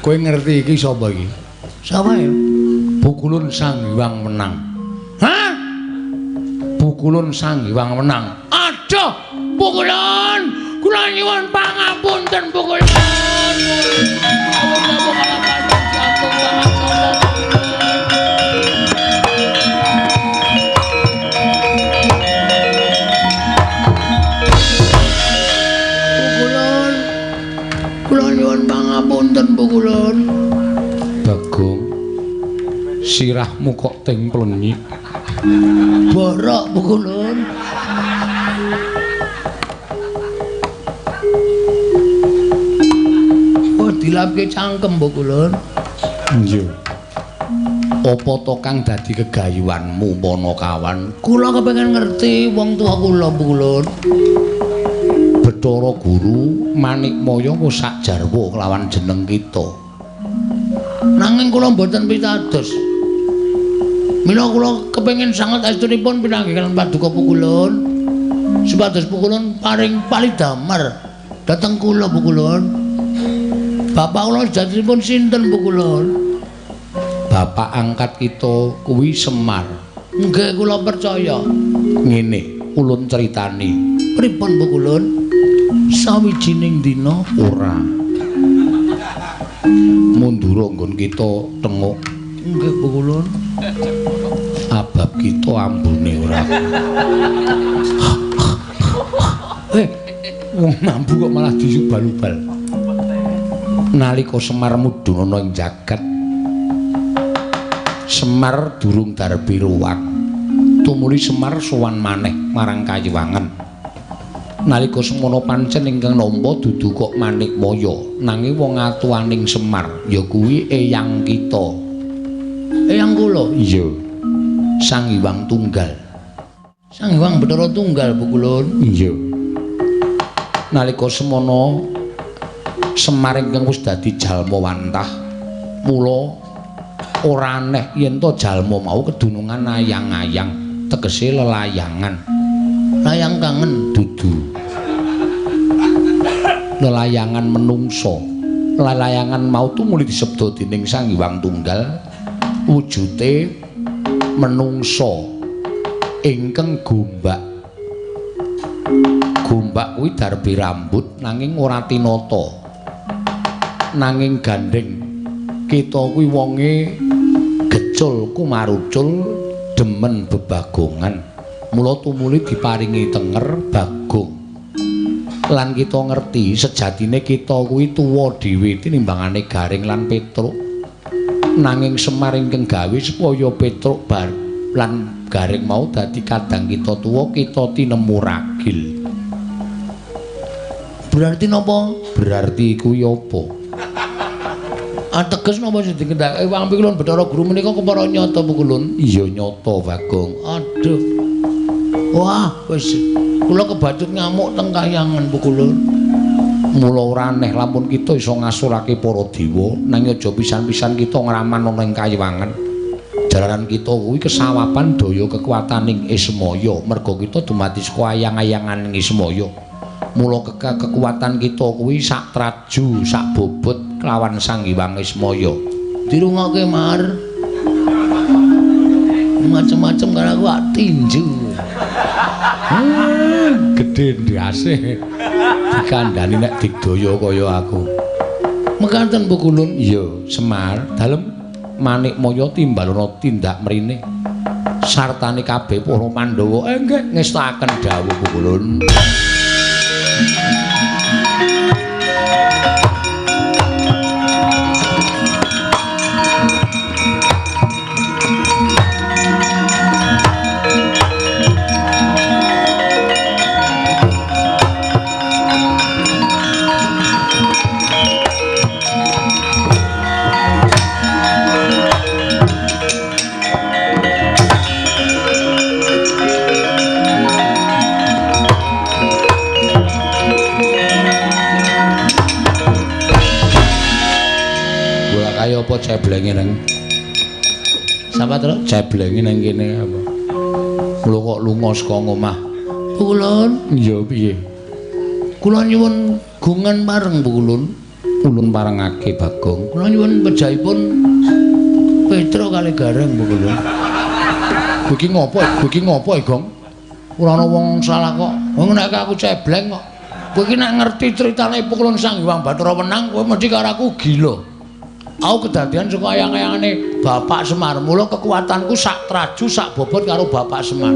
Kowe ngerti iki sapa iki? Sapa ya? Pukulun Sang Hyang Menang. Hah? Pukulun Sang Hyang Menang. Aduh, Pukulun. Kula nyuwun pangapunten Pukulun. Pukulun. Kula nyuwun pangapunten Pukulun. Bagong. Sirahmu kok ting plenyik. Borok Pukulun. Oh, dilapke cangkem Pukulun. Iya. Apa to kang dadi kegayuhanmu Panakawan? Kula kepengin ngerti wong tua kula Pukulun. Bathara Guru Manikmaya ku sak jarwa kelawan jeneng kita. Nanging kula mboten pitados. Mila kula kepengin sanget astunipun pinanggihan paduka Pukulun. Supados Pukulun paring palidamar dhateng kula Pukulun. Bapak kula sedatinipun sinten Pukulun? Bapak angkat kita kuwi Semar. Nggih kula percaya. Ngene, ulun critani. Pripun Pukulun? Sawijining dina Ora. Mundura nggon kita tenguk. Nggih Pukulun. Abab kita ambune ora. Wong mambu kok malah disubal-ubal. Nalika Semar mudhun ana ing jagat, Semar durung darbi ruwak. Tumuli Semar sowan maneh marang Kayiwangen. Nalika semono pancen ingkang nampa dudu kok Manikmaya, nanging wong atuwaning Semar ya kuwi eyang kita. Eyang kula? Iya. Sang Hyang Tunggal. Sang Hyang Bathara Tunggal Pukulun. Iya. Nalika semono Semar ingkang wis dadi jalma wantah, mula ora aneh yen to jalma mau kedunungan ayang-ayang, tegese lelayangan. Layang kangen Dudu. Lelayangan menungso. Lelayangan mau tumuli disebda dening Sang Hyang Tunggal wujute menungso ingkang gombak. Gombak kuwi darbi rambut nanging ora tinata. Nanging gandeng kita kuwi wonge gecul kumarucul demen bebagongan. Mula tumuli diparingi tenger bagong. Lan kita ngerti sejatine kita kuwi tuwa dhewe tinimbangane Garing lan Petruk. Nanging Semar ingkang gawe supaya Petruk bar lan Garing mau dadi kadang kita tuwa kita tinemu ragil. Berarti napa? Berarti kuwi apa? Ateges napa sing dikendhake Hyang Pikulun Bathara Guru menika kepara nyata Pukulun? Iya nyata Bagong. Aduh. Wah, wis kula kebacut ngamuk teng Kahyangan Pukulun. Mula ora aneh lamun kita iso ngasurake para dewa, nanging aja pisan-pisan kita ngraman ana ing Kayiwangen. Jalaran kita kuwi kesawapan daya kekuwataning Ismaya, merga kita dumadi saka ayang-ayanganing Ismaya. Mula kekuatan kita kuwi sak traju, sak bobot kelawan Sang Hyang Ismaya. Dirungokke Mar. Macem-macem karo aku ak tinju. Gedhe ndase. Dikandhani nek digdaya kaya aku. Mekaten Pukulun. Iya, Semar, dalem Manikmaya timbalana tindak mrene. Sartane kabeh para Pandhawa nggih ngestakaken dawuh Pukulun. Kaya apa ceblenge nang? Sapa to? Ceblenge nang kene apa? Kula kok lunga saka omah. Pukulun. Iya piye? Kula nyuwun gungan bareng Pukulun. Ulun parengake Bagong. Kula nyuwun pejahipun Petruk kali Gareng Pukulun. Kowe iki ngopo? Kowe iki ngopo, Gong? Ora ana wong salah kok. Wong nek aku cebleng kok. Kowe iki nek ngerti critane Pukulun Sang Hyang Bathara Wenang, kowe mesti karo aku gila. Aku kedadian saka ayang-ayangane Bapak Semar. Mula kekuatanku sak traju sak bobot karo Bapak Semar.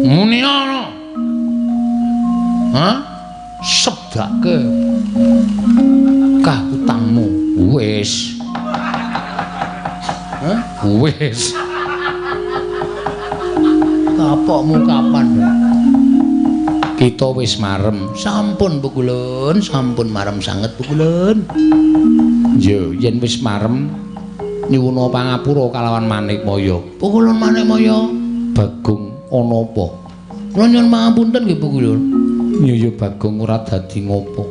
Muni ana. Hah? Sebdake kahutangmu. Wis. Hah? Wis. bapakmu kapan? Kita wis marem. Sampun Bu Kulun, sampun marem sanget Bu Kulun. Yo, yen wis marem nyuwuna pangapura kalawan Manikmaya. Bu Kulun Manikmaya, Bagong ana apa? Kula nyuwun pangapunten nggih Bu Kulun. Ya Bagong ora dadi ngopo.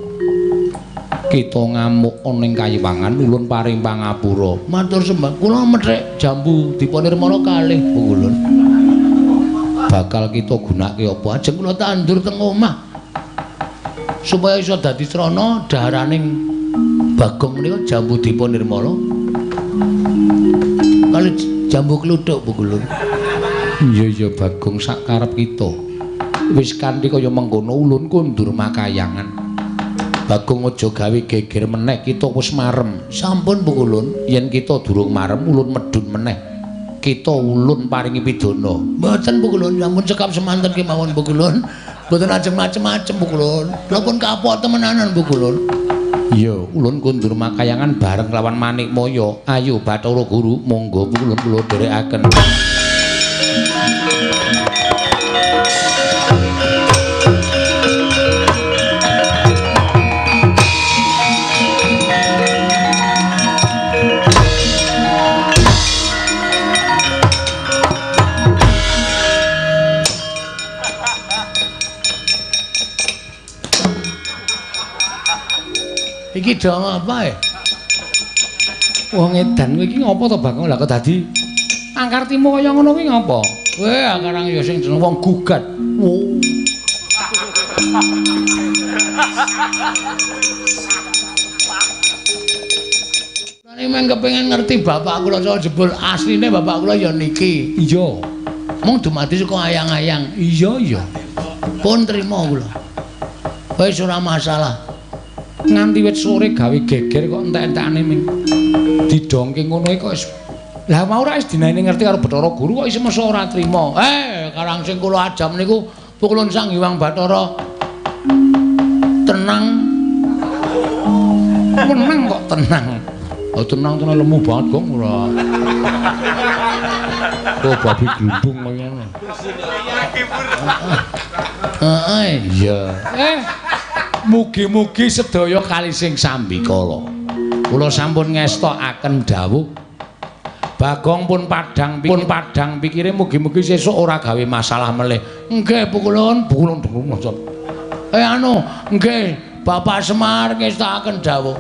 Kita ngamuk ana ing kayiwangan ulun paring pangapura. Matur sembah. Kula methek jambu dipunirmana kalih Bu Kulun. Bakal kita gunake apa ajeng kula tandur teng omah. Supaya iso dadi trana daharaning Bagong menika jambu dipunirmana. Kali jambu kluthuk Bu Kulun. Iya Bagong sak karep kita. Wis kanthi kaya mengkono ulun kundur makayangan. Bagong aja gawe geger meneh, kita wis marem. Sampun Bu Kulun, yen kita durung marem ulun medhun meneh. Kita ulun paringi pidana. Mboten Bu Kulun, sampun cekap semanten kemawon Bu Kulun. Mboten ajeng macem-macem Bu Kulun. Kula pun kapok temenanan Bu Kulun. Iya, ulun kundur makayangan bareng lawan Manikmaya. Ayo Bathara Guru, monggo Bu Kulun kula dherekaken. Iki dong apa ya? Wong edan kowe iki ngopo to Bagong? Lah kok dadi angkartimu kaya ngono kuwi ngopo? Kowe akarang ya sing jeneng wong gugat. Oh. Nane men kepengin ngerti bapak kula saka jebul asline bapak kula ya niki. Iya. Mung dumadi saka ayang-ayang. Iya. Pun trima kula. Wis ora masalah. Nganti wit sore gawe geger kok entek-entekane ming didongke ngono kok wis lah mau ora wis dinaene ngerti karo Bathara Guru kok isih mesa ora trima karang sing kula ajam niku Pukulun Sang Hyang Bathara tenang menang kok tenang oh tenang tenan lemu banget kok ora oh babi glundung kaya ngono iya mugi-mugi sedaya kalising sambikala. Kula sampun ngestokaken dawuh. Bagong pun padhang pikire mugi-mugi sesuk ora gawe masalah melih. Nggih Pukulun maca. Nggih Bapak Semar ngestokaken dawuh.